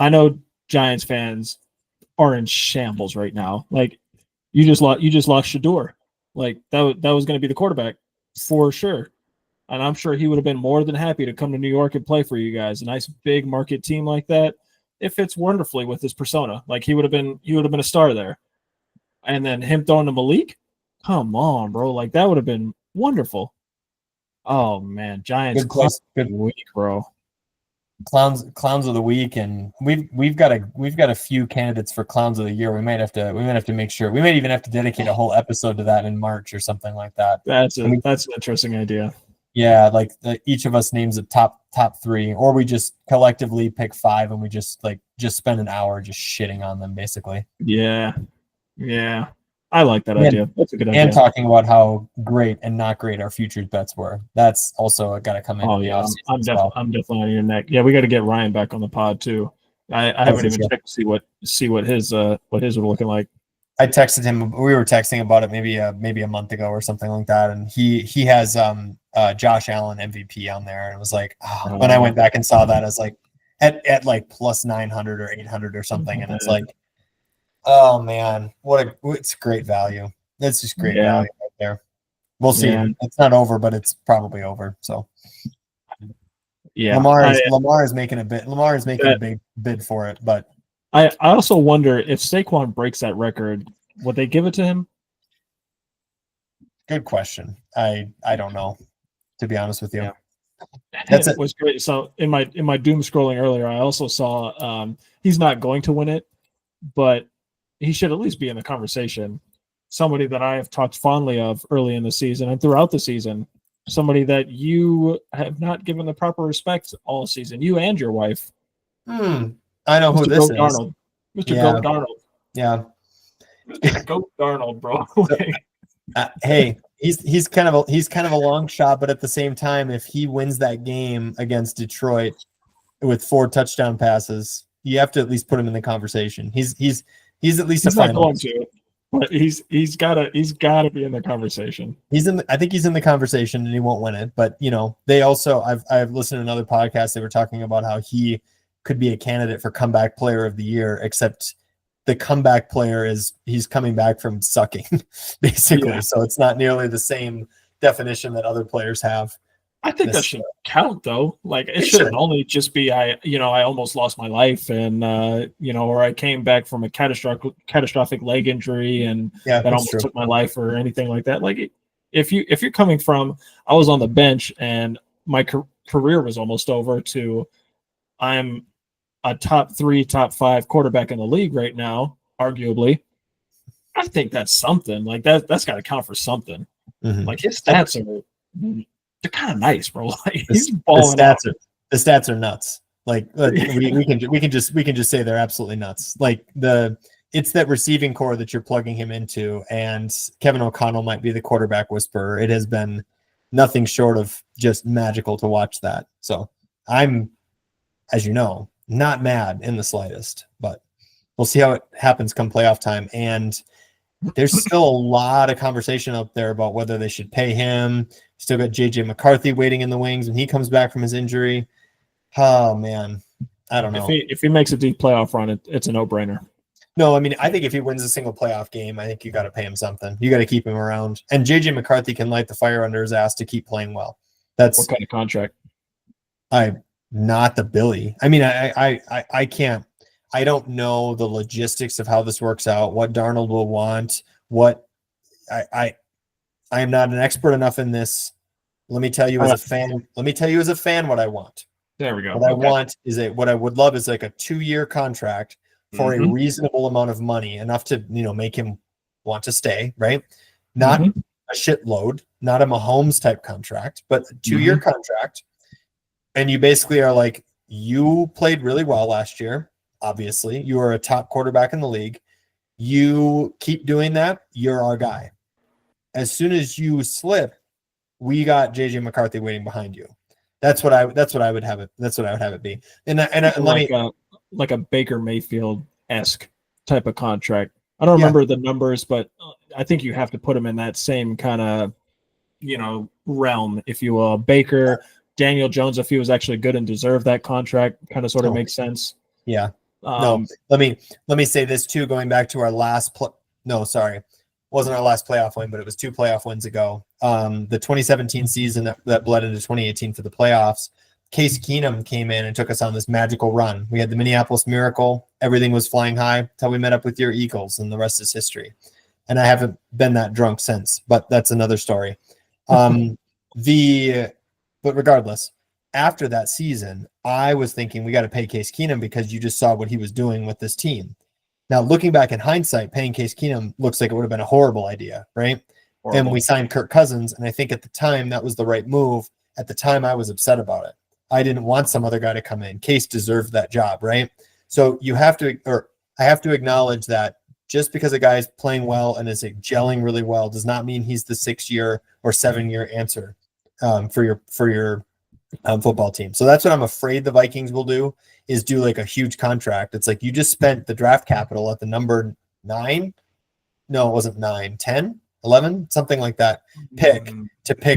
know Giants fans are in shambles right now. Like you just lost Shador. Like that was going to be the quarterback for sure. And I'm sure he would have been more than happy to come to New York and play for you guys. A nice big market team like that. It fits wonderfully with his persona. Like he would have been a star there. And then him throwing to Malik? Come on, bro. Like that would have been wonderful. Oh man, Giants good week, bro.
Clowns of the week, and we've got a few candidates for clowns of the year. We might have to make sure. We might even have to dedicate a whole episode to that in March or something like that.
That's an interesting idea.
Yeah, like each of us names a top 3, or we just collectively pick 5 and we just spend an hour just shitting on them, basically.
Yeah. I like that idea. That's a good idea.
And talking about how great and not great our futures bets were. That's also got to come in.
Oh yeah, I'm definitely on your neck. Yeah, we got to get Ryan back on the pod too. I haven't even checked to see what his were looking like.
I texted him. We were texting about it maybe a month ago or something like that, and he has Josh Allen MVP on there, and it was like when I went back and saw that, I was like at like plus 900 or 800 or something, and it's like, oh man, it's great value. It's just great value right there. We'll see. Yeah. It's not over, but it's probably over. So yeah, Lamar is making a bid. Lamar is making a big bid for it, but.
I also wonder if Saquon breaks that record, would they give it to him?
Good question. I don't know, to be honest with you.
Yeah. It was great. So in my doom scrolling earlier, I also saw he's not going to win it, but he should at least be in the conversation. Somebody that I have talked fondly of early in the season and throughout the season. Somebody that you have not given the proper respect all season. You and your wife.
I know Mr. who this
Goat
is.
Darnold. Mr. Goat Darnold.
Yeah.
Mr. Goat Darnold, bro.
Hey, he's kind of a long shot, but at the same time, if he wins that game against Detroit with 4 touchdown passes, you have to at least put him in the conversation. He's at least
not going to, but he's gotta be in the conversation.
I think he's in the conversation, and he won't win it. But they also I've listened to another podcast. They were talking about how he could be a candidate for comeback player of the year, except the comeback player he's coming back from sucking, basically. Yeah. So it's not nearly the same definition that other players have.
I think that should count though. Like it shouldn't only just be I almost lost my life and or I came back from a catastrophic leg injury and that almost took my life or anything like that. Like if you're coming from I was on the bench and my career was almost over to I'm a top 3, top 5 quarterback in the league right now, arguably. I think that's something. Like that's got to count for something. Mm-hmm. Like his stats they're kind of nice, bro. Like he's balling out.
The stats are nuts. Like we can just say they're absolutely nuts. Like it's that receiving core that you're plugging him into, and Kevin O'Connell might be the quarterback whisperer. It has been nothing short of just magical to watch that. So I'm, as you know, not mad in the slightest, but we'll see how it happens come playoff time. And there's still a lot of conversation out there about whether they should pay him. Still got JJ McCarthy waiting in the wings when he comes back from his injury. Oh man, I don't know.
If he makes a deep playoff run, it's a no-brainer.
No, I mean, I think if he wins a single playoff game, I think you got to pay him something. You got to keep him around. And JJ McCarthy can light the fire under his ass to keep playing well. That's
what kind of contract?
Not the Billy. I mean, I can't. I don't know the logistics of how this works out. What Darnold will want. What I am not an expert enough in this. Let me tell you as a fan. What I want.
There we go.
What I want is what I would love is like a 2-year contract for a reasonable amount of money, enough to, make him want to stay, right? Not a shitload, not a Mahomes type contract, but a 2-year contract. And you basically are like, you played really well last year. Obviously, you are a top quarterback in the league. You keep doing that, you're our guy. As soon as you slip, we got JJ McCarthy waiting behind you. That's what I would have it. That's what I would have it be. And
like a Baker Mayfield-esque type of contract. I don't remember the numbers, but I think you have to put him in that same kind of, realm, if you will. Baker, Daniel Jones, if he was actually good and deserved that contract, kind of sort of makes sense.
Yeah. No, let me say this too. Going back to our last wasn't our last playoff win, but it was 2 playoff wins ago. The 2017 season that bled into 2018 for the playoffs. Case Keenum came in and took us on this magical run. We had the Minneapolis Miracle. Everything was flying high until we met up with your Eagles, and the rest is history. And I haven't been that drunk since, but that's another story. But regardless, after that season, I was thinking we got to pay Case Keenum because you just saw what he was doing with this team. Now, looking back in hindsight, paying Case Keenum looks like it would have been a horrible idea, right? Horrible. And we signed Kirk Cousins, and I think at the time that was the right move. At the time, I was upset about it. I didn't want some other guy to come in. Case deserved that job, right? So I have to acknowledge that just because a guy is playing well and is gelling really well does not mean he's the 6-year or 7-year answer for your football team. So that's what I'm afraid the Vikings will do, is do like a huge contract. It's like you just spent the draft capital at the number 9. No, it wasn't 9, 10, 11, something like that. Pick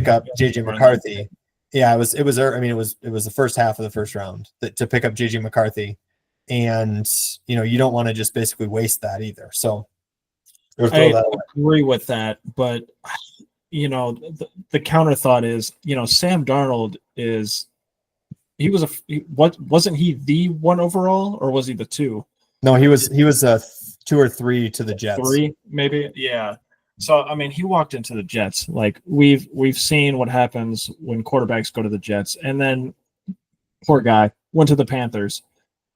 up JJ McCarthy. Yeah, it was the first half of the first round to pick up JJ McCarthy. And, you don't want to just basically waste that either. So
I agree with that. But, the counter thought is, Sam Darnold wasn't he the 1 overall, or was he the 2?
No, he was 2 or 3 to the Jets.
3, maybe. Yeah. So, he walked into the Jets. Like we've seen what happens when quarterbacks go to the Jets, and then poor guy went to the Panthers.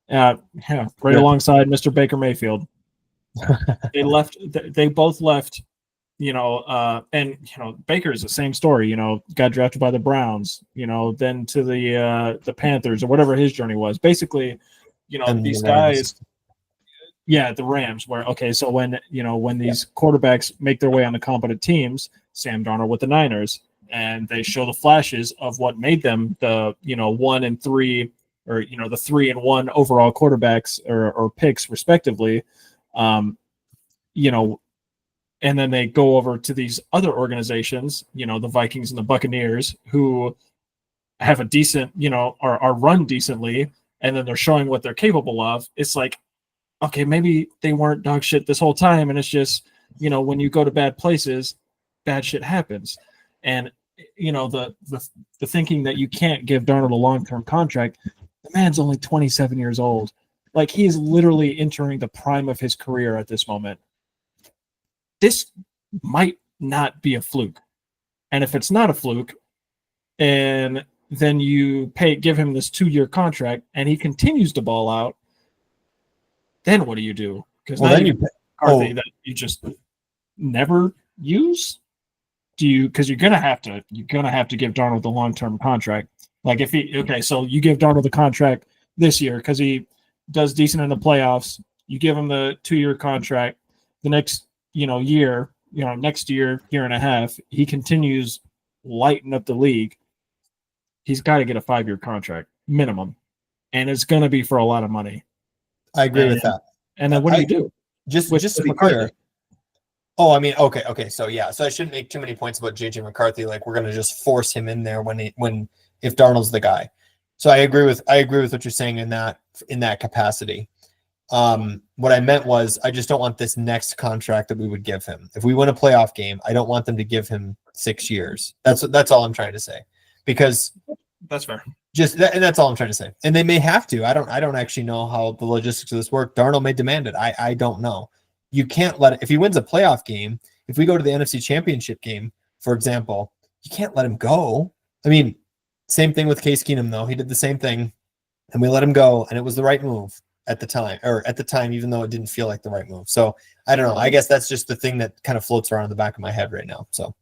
Alongside Mr. Baker Mayfield. They both left, and Baker is the same story, got drafted by the Browns, then to the Panthers or whatever his journey was. Basically, these guys, the Rams, so when these quarterbacks make their way on the competent teams, Sam Darnold with the Niners, and they show the flashes of what made them the 1 and 3, or the 3 and 1 overall quarterbacks or picks respectively, and then they go over to these other organizations, the Vikings and the Buccaneers, who have a decent, are run decently, and then they're showing what they're capable of. It's like, okay, maybe they weren't dog shit this whole time, and it's just, when you go to bad places, bad shit happens. And the thinking that you can't give Darnold a long-term contract. The man's only 27 years old. Like, he is literally entering the prime of his career at this moment. This might not be a fluke. And if it's not a fluke, and then you give him this 2-year contract, and he continues to ball out, then what do you do? Because then you McCarthy that you just never use. Because you're gonna have to give Darnold the long-term contract. Like so you give Darnold the contract this year because he does decent in the playoffs. You give him the 2-year contract. The next next year and a half, he continues lighting up the league. He's got to get a 5-year contract minimum, and it's going to be for a lot of money.
I agree with that.
And then what do you do?
Just to be clear. Oh, okay. So I shouldn't make too many points about JJ McCarthy. Like, we're going to just force him in there if Darnold's the guy. So I agree with what you're saying in that capacity. What I meant was, I just don't want this next contract that we would give him. If we win a playoff game, I don't want them to give him 6 years. That's all I'm trying to say, because
that's fair.
And that's all I'm trying to say. And they may have to. I don't actually know how the logistics of this work. Darnold may demand it. I don't know. You can't let it. If he wins a playoff game, if we go to the NFC Championship game, for example, you can't let him go. I mean, Same thing with Case Keenum, though. He did the same thing, and we let him go, and it was the right move at the time, even though it didn't feel like the right move. So I don't know. I guess that's just the thing that kind of floats around in the back of my head right now. So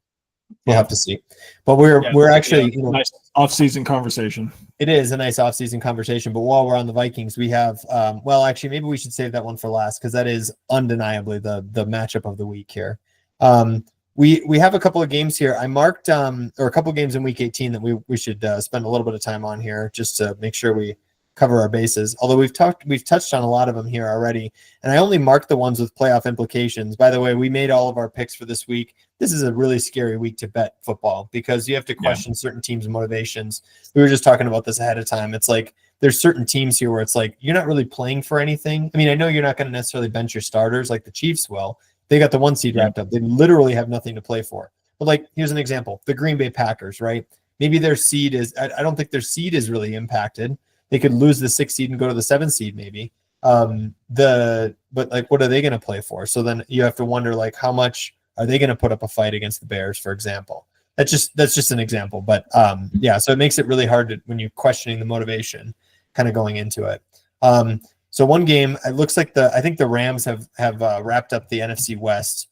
we'll have to see. But we're actually
nice off-season conversation.
It is a nice off-season conversation. But while we're on the Vikings, we have actually maybe we should save that one for last because that is undeniably the matchup of the week here. We have a couple of games here. I marked or a couple of games in week 18 that we should spend a little bit of time on here just to make sure we cover our bases. Although we've touched on a lot of them here already, and I only marked the ones with playoff implications. By the way, we made all of our picks for this week. This is a really scary week to bet football because you have to question certain teams' motivations. We were just talking about this ahead of time. It's like there's certain teams here where it's like you're not really playing for anything. I mean, I know you're not going to necessarily bench your starters like the Chiefs will. They got the 1 seed wrapped up. They literally have nothing to play for. But like, here's an example: the Green Bay Packers, right? Maybe their seed is. I don't think their seed is really impacted. They could lose the 6 seed and go to the 7 seed maybe. But like, what are they going to play for? So then you have to wonder, like, how much are they going to put up a fight against the Bears, for example? That's just an example. But so it makes it really hard when you're questioning the motivation kind of going into it. So one game, it looks like I think the Rams have wrapped up the NFC West.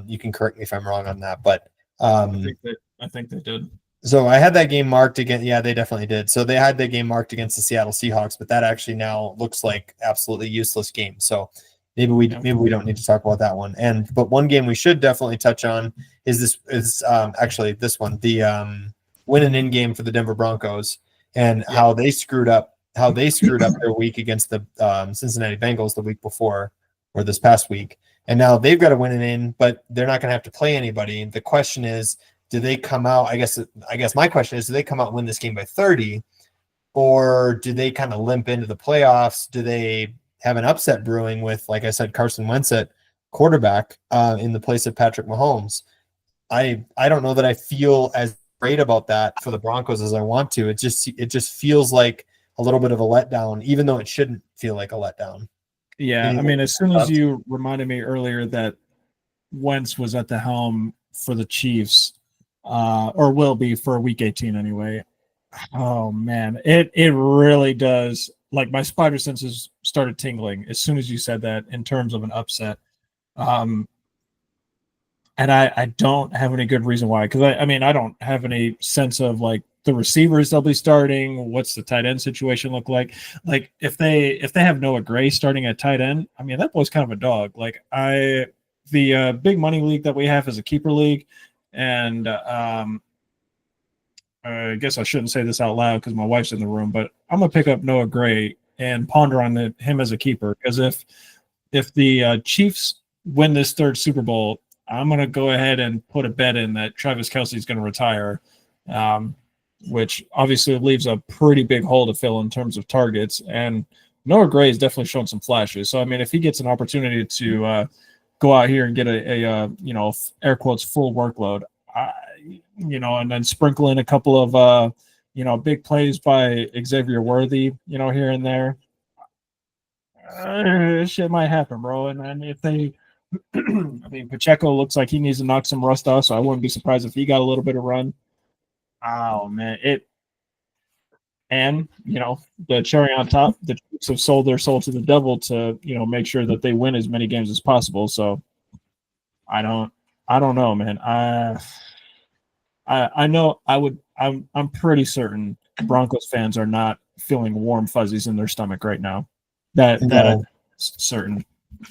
You can correct me if I'm wrong on that, but
I think they did.
So I had that game marked again. Yeah, they definitely did. So they had the game marked against the Seattle Seahawks, but that actually now looks like absolutely useless game. So maybe we don't need to talk about that one. But one game we should definitely touch on is actually this one, the win and in game for the Denver Broncos and how they screwed up their week against the Cincinnati Bengals the week before or this past week. And now they've got to win and in, but they're not going to have to play anybody. The question is, do they come out? I guess my question is, do they come out and win this game by 30, or do they kind of limp into the playoffs? Do they have an upset brewing with, like I said, Carson Wentz at quarterback in the place of Patrick Mahomes? I don't know that I feel as great about that for the Broncos as I want to. It just feels like a little bit of a letdown, even though it shouldn't feel like a letdown.
Yeah, I mean, as soon as you reminded me earlier that Wentz was at the helm for the Chiefs, or will be for week 18 anyway. Oh man, it really does. Like my spider senses started tingling as soon as you said that in terms of an upset. And I don't have any good reason why, because I mean I don't have any sense of like the receivers they'll be starting. What's the tight end situation look like? Like if they have Noah Gray starting at tight end, I mean that boy's kind of a dog. Like the big money league that we have is a keeper league. And I guess I shouldn't say this out loud because my wife's in the room, but I'm going to pick up Noah Gray and ponder on him as a keeper. Because if the Chiefs win this third Super Bowl, I'm going to go ahead and put a bet in that Travis Kelce is going to retire, which obviously leaves a pretty big hole to fill in terms of targets. And Noah Gray has definitely shown some flashes. So, I mean, if he gets an opportunity to go out here and get a air quotes full workload, and then sprinkle in a couple of big plays by Xavier Worthy, here and there. Shit might happen, bro. And then if they, I mean, Pacheco looks like he needs to knock some rust off, so I wouldn't be surprised if he got a little bit of run. Oh man, and the cherry on top, the Chiefs have sold their soul to the devil to make sure that they win as many games as possible. So I don't know, man. I know I'm pretty certain Broncos fans are not feeling warm fuzzies in their stomach right now. That certain.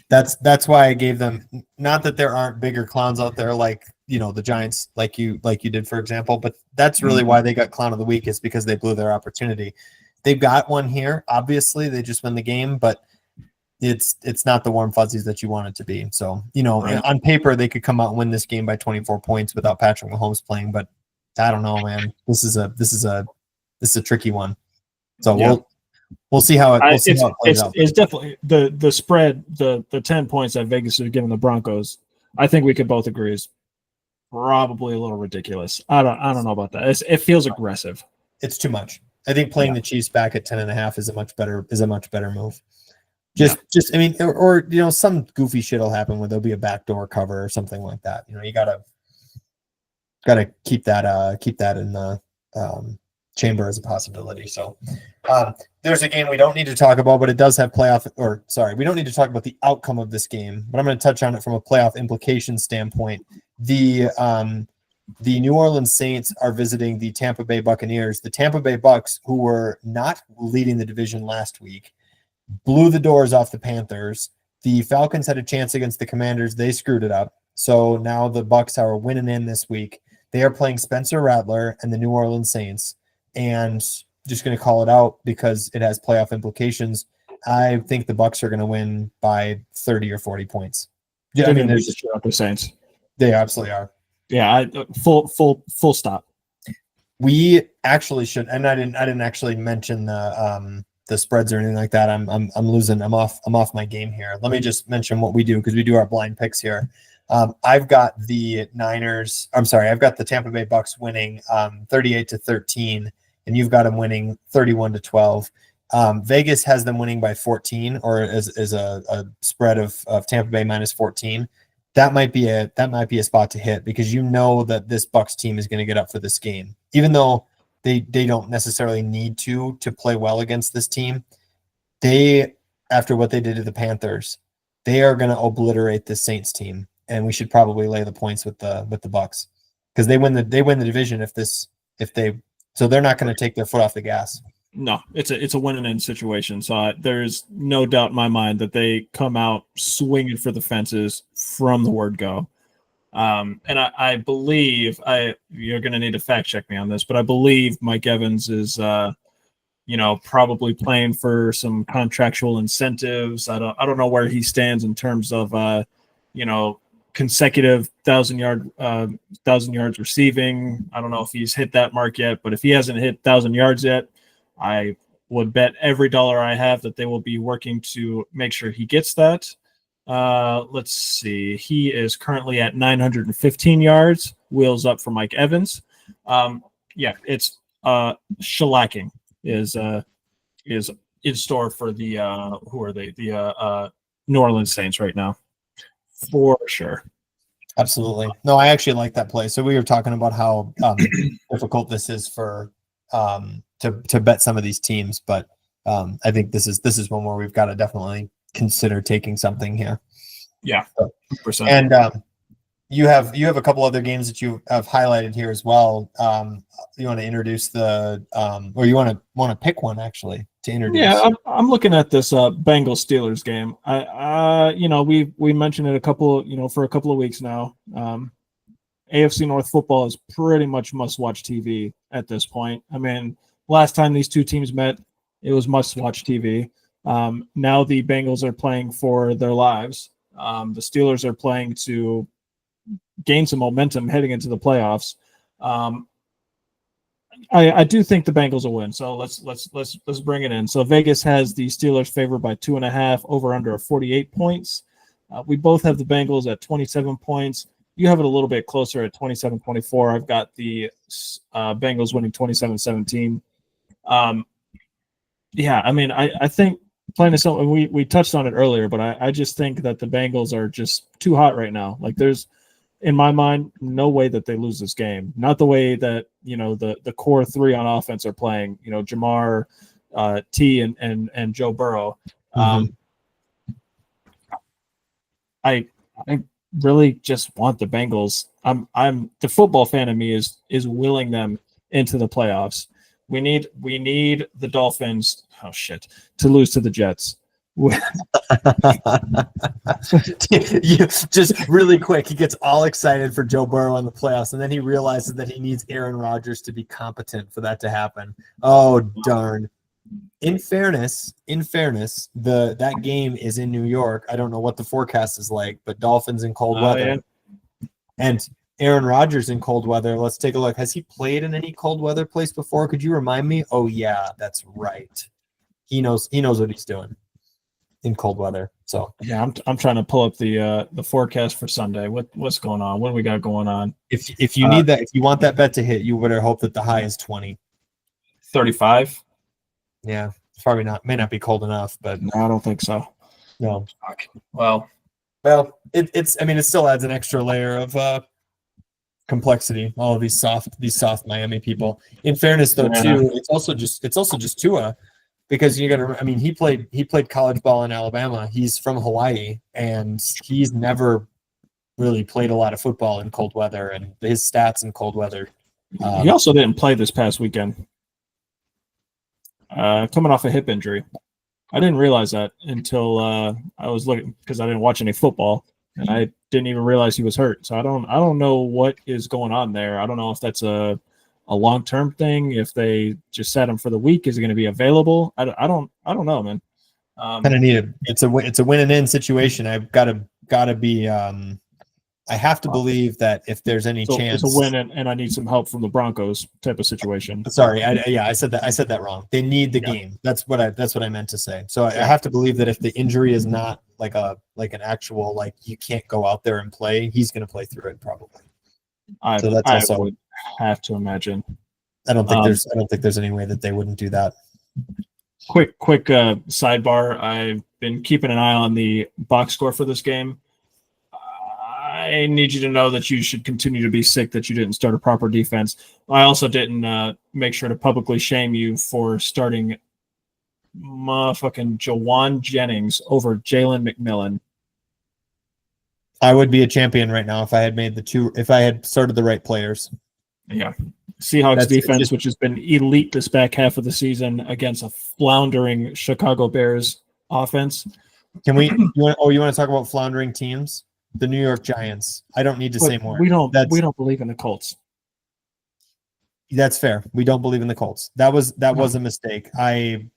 That's why I gave them, not that there aren't bigger clowns out there like the Giants, like you did, for example, but that's really why they got clown of the week, is because they blew their opportunity. They've got one here. Obviously, they just win the game, but it's not the warm fuzzies that you want it to be. So, right. On paper, they could come out and win this game by 24 points without Patrick Mahomes playing, but I don't know, man. This is a tricky one. So we'll see how it plays out.
It's definitely the spread, the 10 points that Vegas has given the Broncos. I think we could both agree is probably a little ridiculous. I don't know about that. It feels aggressive.
It's too much. I think playing the Chiefs back at 10.5 is a much better move. Just I mean, or some goofy shit will happen where there'll be a backdoor cover or something like that. You gotta keep that in the chamber as a possibility. So there's a game we don't need to talk about, but it does have we don't need to talk about the outcome of this game, but I'm going to touch on it from a playoff implication standpoint. The New Orleans Saints are visiting the Tampa Bay Buccaneers. The Tampa Bay Bucks, who were not leading the division last week, blew the doors off the Panthers. The Falcons had a chance against the Commanders. They screwed it up. So now the Bucks are winning in this week. They are playing Spencer Rattler and the New Orleans Saints. And just going to call it out because it has playoff implications. I think the Bucks are going to win by 30 or 40 points. Yeah, I mean,
there's the Saints.
They absolutely are.
Yeah, full stop.
We actually should, and I didn't actually mention the spreads or anything like that. I'm off my game here. Let me just mention what we do because we do our blind picks here. I've got the Tampa Bay Bucks winning 38-13, and you've got them winning 31-12. Vegas has them winning by 14, or is a spread of Tampa Bay minus 14. That might be a spot to hit because you know that this Bucks team is going to get up for this game, even though they don't necessarily need to play well against this team. They, after what they did to the Panthers, they are going to obliterate the Saints team, and we should probably lay the points with the Bucks because they win the division so they're not going to take their foot off the gas.
No, it's a win and end situation. So there's no doubt in my mind that they come out swinging for the fences from the word go. And I believe you're going to need to fact check me on this, but I believe Mike Evans is, probably playing for some contractual incentives. I don't know where he stands in terms of, consecutive 1,000 yards receiving. I don't know if he's hit that mark yet, but if he hasn't hit 1,000 yards yet, I would bet every dollar I have that they will be working to make sure he gets that. Let's see. He is currently at 915 yards. Wheels up for Mike Evans. It's shellacking is in store for the who are they? The New Orleans Saints right now, for sure.
Absolutely. No, I actually like that play. So we were talking about how difficult this is for to bet some of these teams, but I think this is one where we've got to definitely consider taking something here.
Yeah, 100%.
And you have a couple other games that you have highlighted here as well. You want to introduce or you want to pick one actually to introduce?
Yeah, I'm looking at this Bengals Steelers game. We mentioned it for a couple of weeks now. AFC North football is pretty much must-watch TV at this point. I mean, last time these two teams met, it was must-watch TV. Now the Bengals are playing for their lives. The Steelers are playing to gain some momentum heading into the playoffs. I do think the Bengals will win. So let's bring it in. So Vegas has the Steelers favored by 2.5, over under 48 points. We both have the Bengals at 27 points. You have it a little bit closer at 27-24. I've got the Bengals winning 27-17. I think plain and simple, we touched on it earlier, but I just think that the Bengals are just too hot right now. Like there's, in my mind, no way that they lose this game. Not the way that, the core three on offense are playing, Jamar, T and Joe Burrow. I really just want the Bengals. I'm the football fan of me is willing them into the playoffs. We need the Dolphins to lose to the Jets.
Just really quick, he gets all excited for Joe Burrow in the playoffs, and then he realizes that he needs Aaron Rodgers to be competent for that to happen. Oh darn. In fairness, that game is in New York. I don't know what the forecast is like, but Dolphins in cold weather. Yeah. And Aaron Rodgers in cold weather. Let's take a look. Has he played in any cold weather place before? Could you remind me? Oh yeah, that's right. He knows what he's doing in cold weather. So
yeah, I'm trying to pull up the forecast for Sunday. What's going on? What do we got going on?
If you need that, if you want that bet to hit, you better hope that the high is 20.
35.
Yeah, it's probably may not be cold enough, but
no, I don't think so.
No.
Well,
it still adds an extra layer of complexity. All of these soft Miami people. In fairness, though, too, it's also just Tua, because you got to. I mean, he played college ball in Alabama. He's from Hawaii, and he's never really played a lot of football in cold weather, and his stats in cold weather.
He also didn't play this past weekend, coming off a hip injury. I didn't realize that until I was looking, because I didn't watch any football, and I didn't even realize he was hurt. So I don't know what is going on there. I don't know if that's a long-term thing. If they just set him for the week, is he going to be available? I don't know, man.
Kind of need it. It's a win and in situation. I've got to be. I have to believe that if there's any chance,
it's a win, and I need some help from the Broncos type of situation.
Sorry, I said that wrong. They need the game. That's what I meant to say. So I have to believe that if the injury is not like an actual, like, you can't go out there and play, he's going to play through it probably.
So that's also, I would have to imagine.
I don't think there's any way that they wouldn't do that.
Quick sidebar. I've been keeping an eye on the box score for this game. I need you to know that you should continue to be sick that you didn't start a proper defense. I also didn't make sure to publicly shame you for starting motherfucking Jawan Jennings over Jalen McMillan.
I would be a champion right now if I had started the right players.
Yeah. Seahawks defense, which has been elite this back half of the season against a floundering Chicago Bears offense.
Can we? You want to talk about floundering teams? The New York Giants. I don't need to say more.
We don't believe in the Colts.
That's fair. We don't believe in the Colts. That was a mistake. You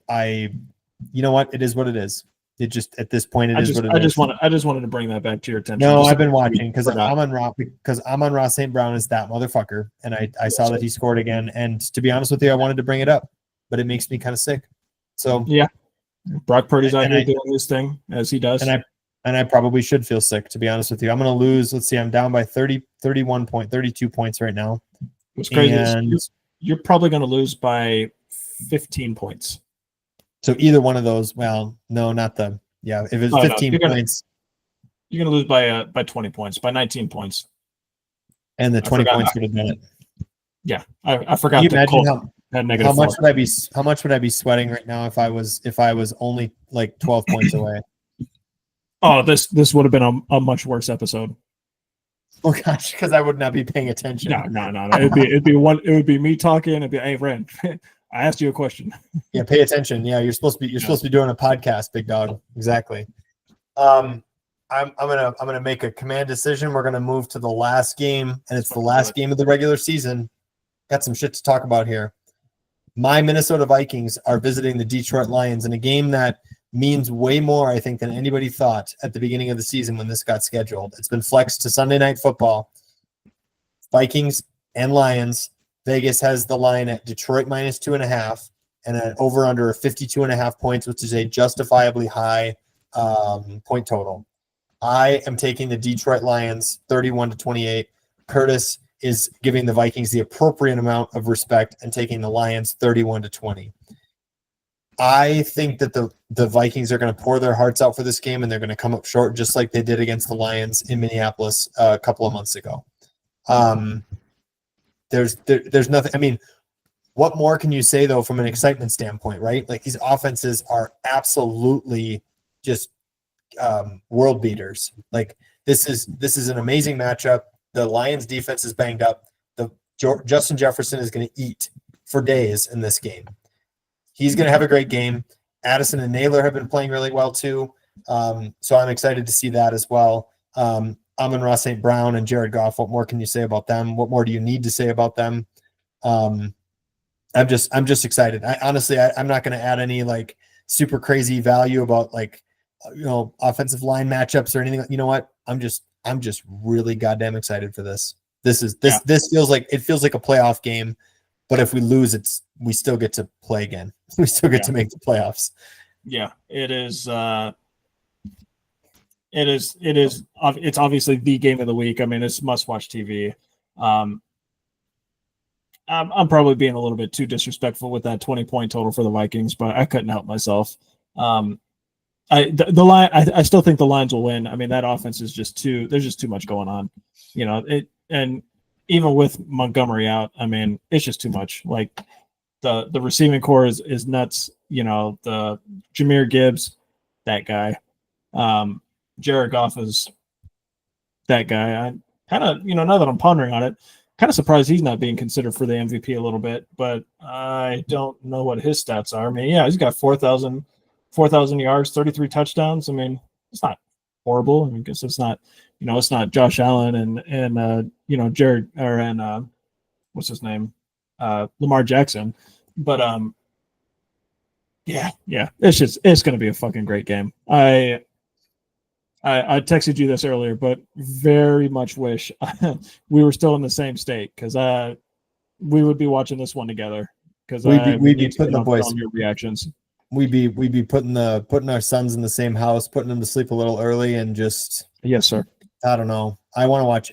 know what? It is what it is. It just, at this point, it is what it is.
I just wanted to bring that back to your attention.
No, I've been watching because Amon-Ra St. Brown is that motherfucker, and I saw that he scored again. And to be honest with you, I wanted to bring it up, but it makes me kind of sick. So
yeah, Brock Purdy's out here doing this thing as he does,
and I probably should feel sick, to be honest with you. I'm going to lose. Let's see. I'm down by 32 points right now.
What's crazy is you're probably going to lose by 15 points.
So either one of those, well, no, not the, yeah. If it's 15 points.
You're going to lose by 20 points, by 19 points.
And the 20 points would have done it.
Yeah. I forgot.
Can you imagine how much would I be sweating right now if I was only like 12 points away?
Oh, this would have been a much worse episode.
Oh gosh, because I would not be paying attention.
No. It would be me talking. It'd be, hey, Ren, I asked you a question.
Yeah, pay attention. Yeah, you're supposed to be doing a podcast, big dog. Exactly. I'm gonna make a command decision. We're gonna move to the last game, and it's the last game of the regular season. Got some shit to talk about here. My Minnesota Vikings are visiting the Detroit Lions in a game that means way more, I think, than anybody thought at the beginning of the season when this got scheduled. It's been flexed to Sunday Night Football. Vikings and Lions. Vegas has the line at Detroit minus 2.5 and an over-under of 52.5 points, which is a justifiably high point total. I am taking the Detroit Lions 31-28. Kurtis is giving the Vikings the appropriate amount of respect and taking the Lions 31-20. I think that the Vikings are going to pour their hearts out for this game, and they're going to come up short just like they did against the Lions in Minneapolis a couple of months ago. There's nothing. I mean, what more can you say though from an excitement standpoint, right? Like, these offenses are absolutely just world beaters. Like, this is an amazing matchup. The Lions defense is banged up. Justin Jefferson is going to eat for days in this game. He's going to have a great game. Addison and Naylor have been playing really well too. So I'm excited to see that as well. Amon-Ra St. Brown and Jared Goff. What more can you say about them? What more do you need to say about them? I'm just excited. I'm not going to add any like super crazy value about like, offensive line matchups or anything. You know what? I'm just really goddamn excited for this. This feels like a playoff game, but if we lose, we still get to play again. We still get to make the playoffs. Yeah,
it is. It's obviously the game of the week. I mean, it's must-watch TV. I'm probably being a little bit too disrespectful with that 20-point total for the Vikings, but I couldn't help myself. I still think the Lions will win. I mean, that offense is there's just too much going on. And even with Montgomery out, I mean, it's just too much. Like the receiving core is nuts. You know, the Jahmyr Gibbs, that guy. Jared Goff is that guy. I kind of, now that I'm pondering on it, kind of surprised he's not being considered for the MVP a little bit, but I don't know what his stats are. I mean, yeah, he's got 4,000 yards, 33 touchdowns. I mean, it's not horrible. I mean, because it's not, it's not Josh Allen and Jared and what's his name? Lamar Jackson. But yeah, it's going to be a fucking great game. I texted you this earlier, but very much wish we were still in the same state because we would be watching this one together. Because
we'd be putting the boys
on your reactions.
We'd be putting our sons in the same house, putting them to sleep a little early, and just
yes, sir.
I don't know. I want to watch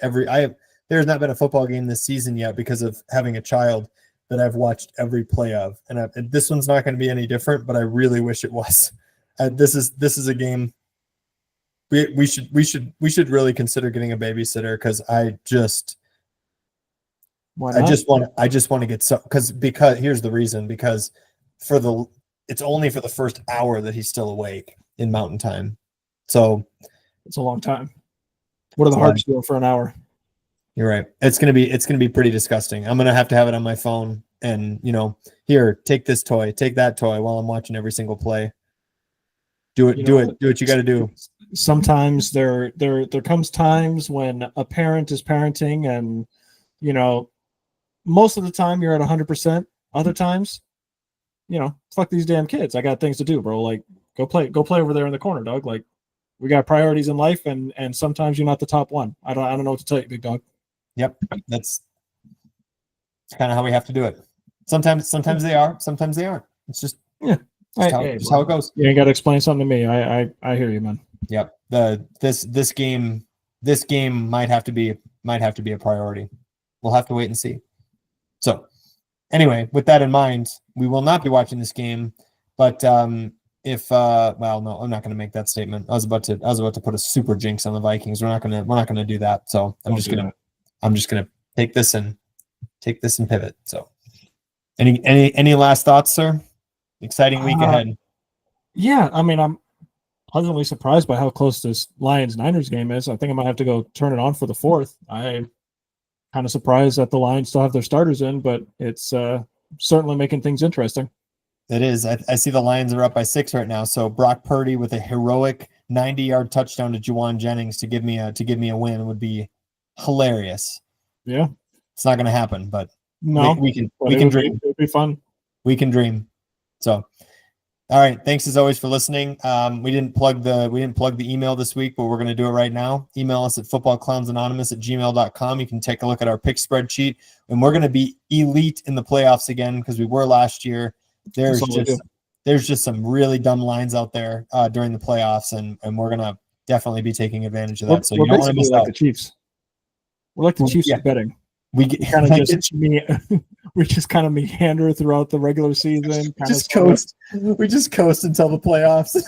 there's not been a football game this season yet because of having a child that I've watched every play of, and this one's not going to be any different. But I really wish it was. This is a game. We should really consider getting a babysitter because I just want to get some because here's the reason because it's only for the first hour that he's still awake in Mountain Time, so
it's a long time. What are the hearts doing for an hour?
You're right. It's gonna be pretty disgusting. I'm gonna have to have it on my phone and here, take this toy, take that toy while I'm watching every single play. Do what you got to do.
Sometimes there comes times when a parent is parenting and most of the time you're at 100%. Other times, fuck these damn kids. I got things to do, bro. Like go play over there in the corner, dog. Like we got priorities in life and sometimes you're not the top one. I don't know what to tell you, big dog.
Yep. That's kind of how we have to do it. Sometimes they are, sometimes they aren't. It's just how it goes.
You ain't got to explain something to me. I hear you, man.
Yep. This game might have to be a priority. We'll have to wait and see. So anyway, with that in mind, we will not be watching this game. But no, I'm not going to make that statement. I was about to put a super jinx on the Vikings. We're not going to do that. So I'm just going to take this and pivot. So any last thoughts, sir? Exciting week ahead.
Yeah, I mean, I'm pleasantly surprised by how close this Lions-Niners game is. I think I might have to go turn it on for the fourth. I'm kind of surprised that the Lions still have their starters in, but it's certainly making things interesting.
It is. I see the Lions are up by 6 right now. So Brock Purdy with a heroic 90-yard touchdown to Juwan Jennings to give me a win would be hilarious.
Yeah,
it's not going to happen, but
no,
we can dream.
It'd be fun.
We can dream. So. All right. Thanks as always for listening. We didn't plug the email this week, but we're going to do it right now. Email us at footballclownsanonymous@gmail.com. You can take a look at our pick spreadsheet, and we're going to be elite in the playoffs again because we were last year. There's just some really dumb lines out there during the playoffs, and we're going to definitely be taking advantage of that. So you don't want to miss out.
The Chiefs. We're like the Chiefs of betting.
We
just kind of meander throughout the regular season.
We just coast until the playoffs.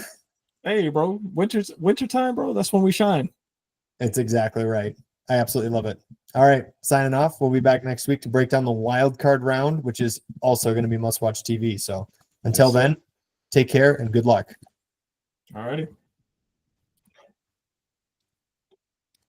Hey, bro, winter time, bro. That's when we shine.
It's exactly right. I absolutely love it. All right, signing off. We'll be back next week to break down the wild card round, which is also going to be must-watch TV. So until then, take care and good luck.
All righty.